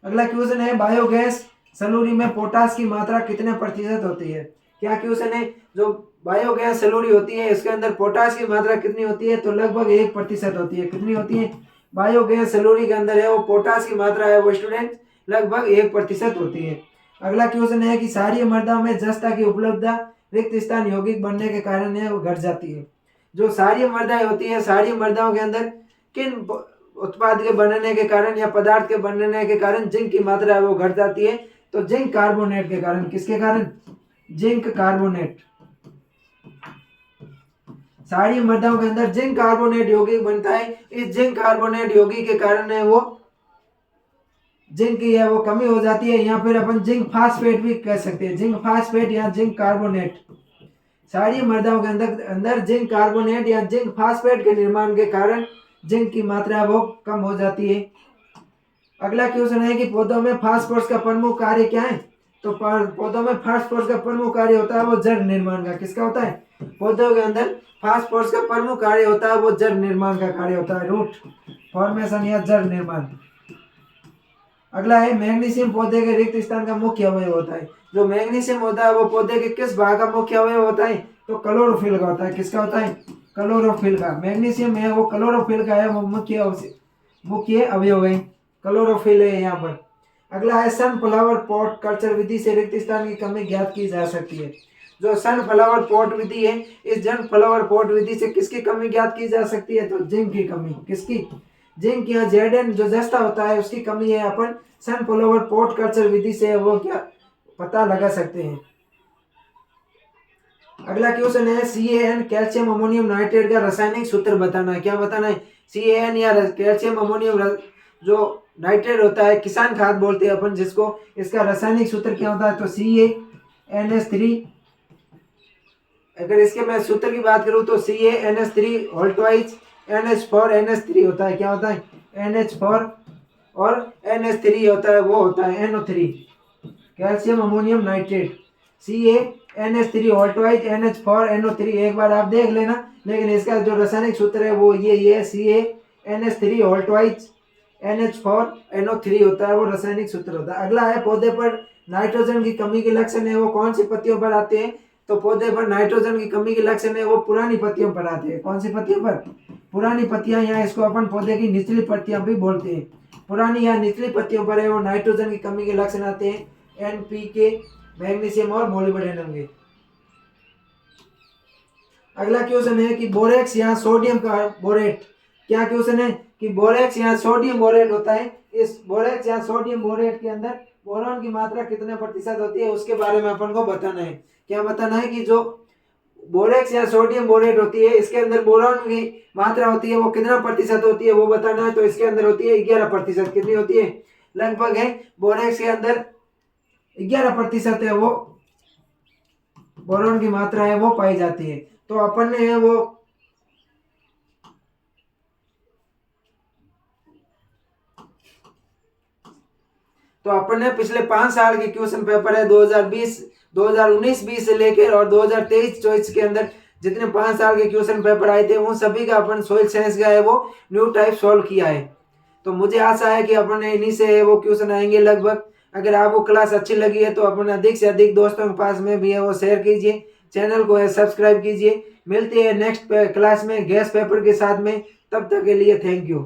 अगला क्वेश्चन है बायोगैस सलूरी में पोटास की मात्रा कितने प्रतिशत होती है। क्या क्वेश्चन है? जो बायोगैस सलूरी होती है इसके अंदर पोटास की मात्रा कितनी होती है। तो लगभग 1% होती है। कितनी होती है? बायोगैस सलूरी के अंदर है वो पोटास की मात्रा है वो स्टूडेंट लगभग 1% होती है। अगला क्वेश्चन है कि क्षारीय मृदाओं में जस्ता की उपलब्धता रिक्त स्थान यौगिक बनने के कारण है वो घट जाती है। जो क्षारीय मृदाएं होती है, क्षारीय मृदाओं के अंदर किन उत्पाद के बनने के कारण या पदार्थ के बनने के कारण जिंक की मात्रा है वो घट जाती है। तो जिंक कार्बोनेट के कारण। किसके कारण? Zinc carbonate. क्षारीय मृदाओं के अंदर जिंक कार्बोनेट यौगिक बनता है। इस जिंक कार्बोनेट यौगिक के कारण है वो जिंक की है वो कमी हो जाती है, या फिर अपन जिंक फास्फेट भी कह सकते हैं, जिंक फास्फेट या जिंक कार्बोनेट। क्षारीय मृदाओं के अंदर अंदर जिंक कार्बोनेट या जिंक फास्फेट के निर्माण के कारण जिंक की मात्रा वो कम हो जाती है। अगला क्वेश्चन है कि पौधों में फास्फोरस का प्रमुख कार्य क्या है? तो पौधों में फास्फोरस का प्रमुख कार्य होता है वो जड़ निर्माण का। किसका होता है? पौधों के अंदर फास्फोरस का प्रमुख कार्य होता है वो जड़ निर्माण का कार्य होता है, रूट फॉर्मेशन या जड़ निर्माण। अगला है मैग्नीशियम पौधे के रिक्त स्थान का मुख्य अवयव होता है। जो मैग्नीशियम होता है वो पौधे के किस भाग का मुख्य अवयव होता है? तो क्लोरोफिल का होता है। किसका होता है? क्लोरोफिल का। मैग्नीशियम है वो क्लोरोफिल का है, वो मुख्य अवयव है, क्लोरोफिल है यहाँ पर। अगला है सनफ्लावर पॉट कल्चर विधि से रिक्त स्थान की कमी ज्ञात की जा सकती है। जो सनफ्लावर पॉट विधि है, इस सनफ्लावर पॉट विधि से किसकी कमी ज्ञात की जा सकती है? तो जिंक की कमी। किसकी? जिंक या जेडन जो जस्ता होता है उसकी कमी है, अपन सनफ्लावर पॉट कल्चर विधि से वो क्या पता लगा सकते हैं। अगला क्वेश्चन है CaN कैल्शियम अमोनियम नाइट्रेट का रासायनिक सूत्र बताना है। क्या बताना है? CaN या कैल्शियम अमोनियम जो नाइट्रेट होता है, किसान खाद बोलते हैं अपन जिसको, इसका रासायनिक सूत्र क्या होता है? तो CaNH3। अगर इसके मैं सूत्र की बात करूं तो CaNH3 होल ट्वाइस NH4NH3 होता है। क्या होता है? NH4 और NH3 होता है, वो होता है NO3, calcium ammonium nitrate. CaNH3 whole twice NH4 NO3 एक बार आप देख लेना, लेकिन इसका जो रासायनिक सूत्र है वो ये CaNH3 whole twice NH4 NO3 होता है, वो रासायनिक सूत्र होता है। अगला है पौधे पर नाइट्रोजन की कमी के लक्षण है वो कौन सी पत्तियों पर आते हैं? तो पौधे पर नाइट्रोजन की कमी के लक्षण है वो पुरानी पत्तियों पर आते हैं। कौन सी पत्तियों पर? पुरानी पत्तियां, या इसको अपन पौधे की निचली पत्तियां भी बोलते हैं। पुरानी या निचली पत्तियों पर है वो नाइट्रोजन की कमी के लक्षण आते हैं, NPK, मैग्नीशियम और मोलिब्डेनम के। अगला क्वेश्चन है कि बोरेक्स या सोडियम का बोरेट। क्या क्वेश्चन है कि बोरेक्स या सोडियम बोरेट होता है, इस बोरेक्स या सोडियम बोरेट के अंदर बोरॉन की मात्रा कितने प्रतिशत होती है उसके बारे में अपन को बताना है। क्या बताना है कि जो बोरेक्स या सोडियम बोरेट होती है इसके अंदर बोरॉन की मात्रा होती है वो कितना प्रतिशत होती है वो बताना है। तो इसके अंदर होती है 11%। कितनी होती है? लगभग है बोरेक्स के अंदर 11% है वो बोरॉन की मात्रा है वो पाई जाती है। तो अपन ने पिछले 5 साल के क्वेश्चन पेपर है 2019-20 से लेकर और 2023-24 के अंदर जितने 5 साल के क्वेश्चन पेपर आए थे उन सभी का अपन सोइल साइंस का है वो न्यू टाइप सॉल्व किया है। तो मुझे आशा है कि अपन इन्हीं से वो क्वेश्चन आएंगे लगभग। अगर आपको क्लास अच्छी लगी है तो अपन अधिक से अधिक दोस्तों के पास में भी है वो शेयर कीजिए, चैनल को सब्सक्राइब कीजिए। मिलते हैं नेक्स्ट क्लास में गैस पेपर के साथ में, तब तक के लिए थैंक यू।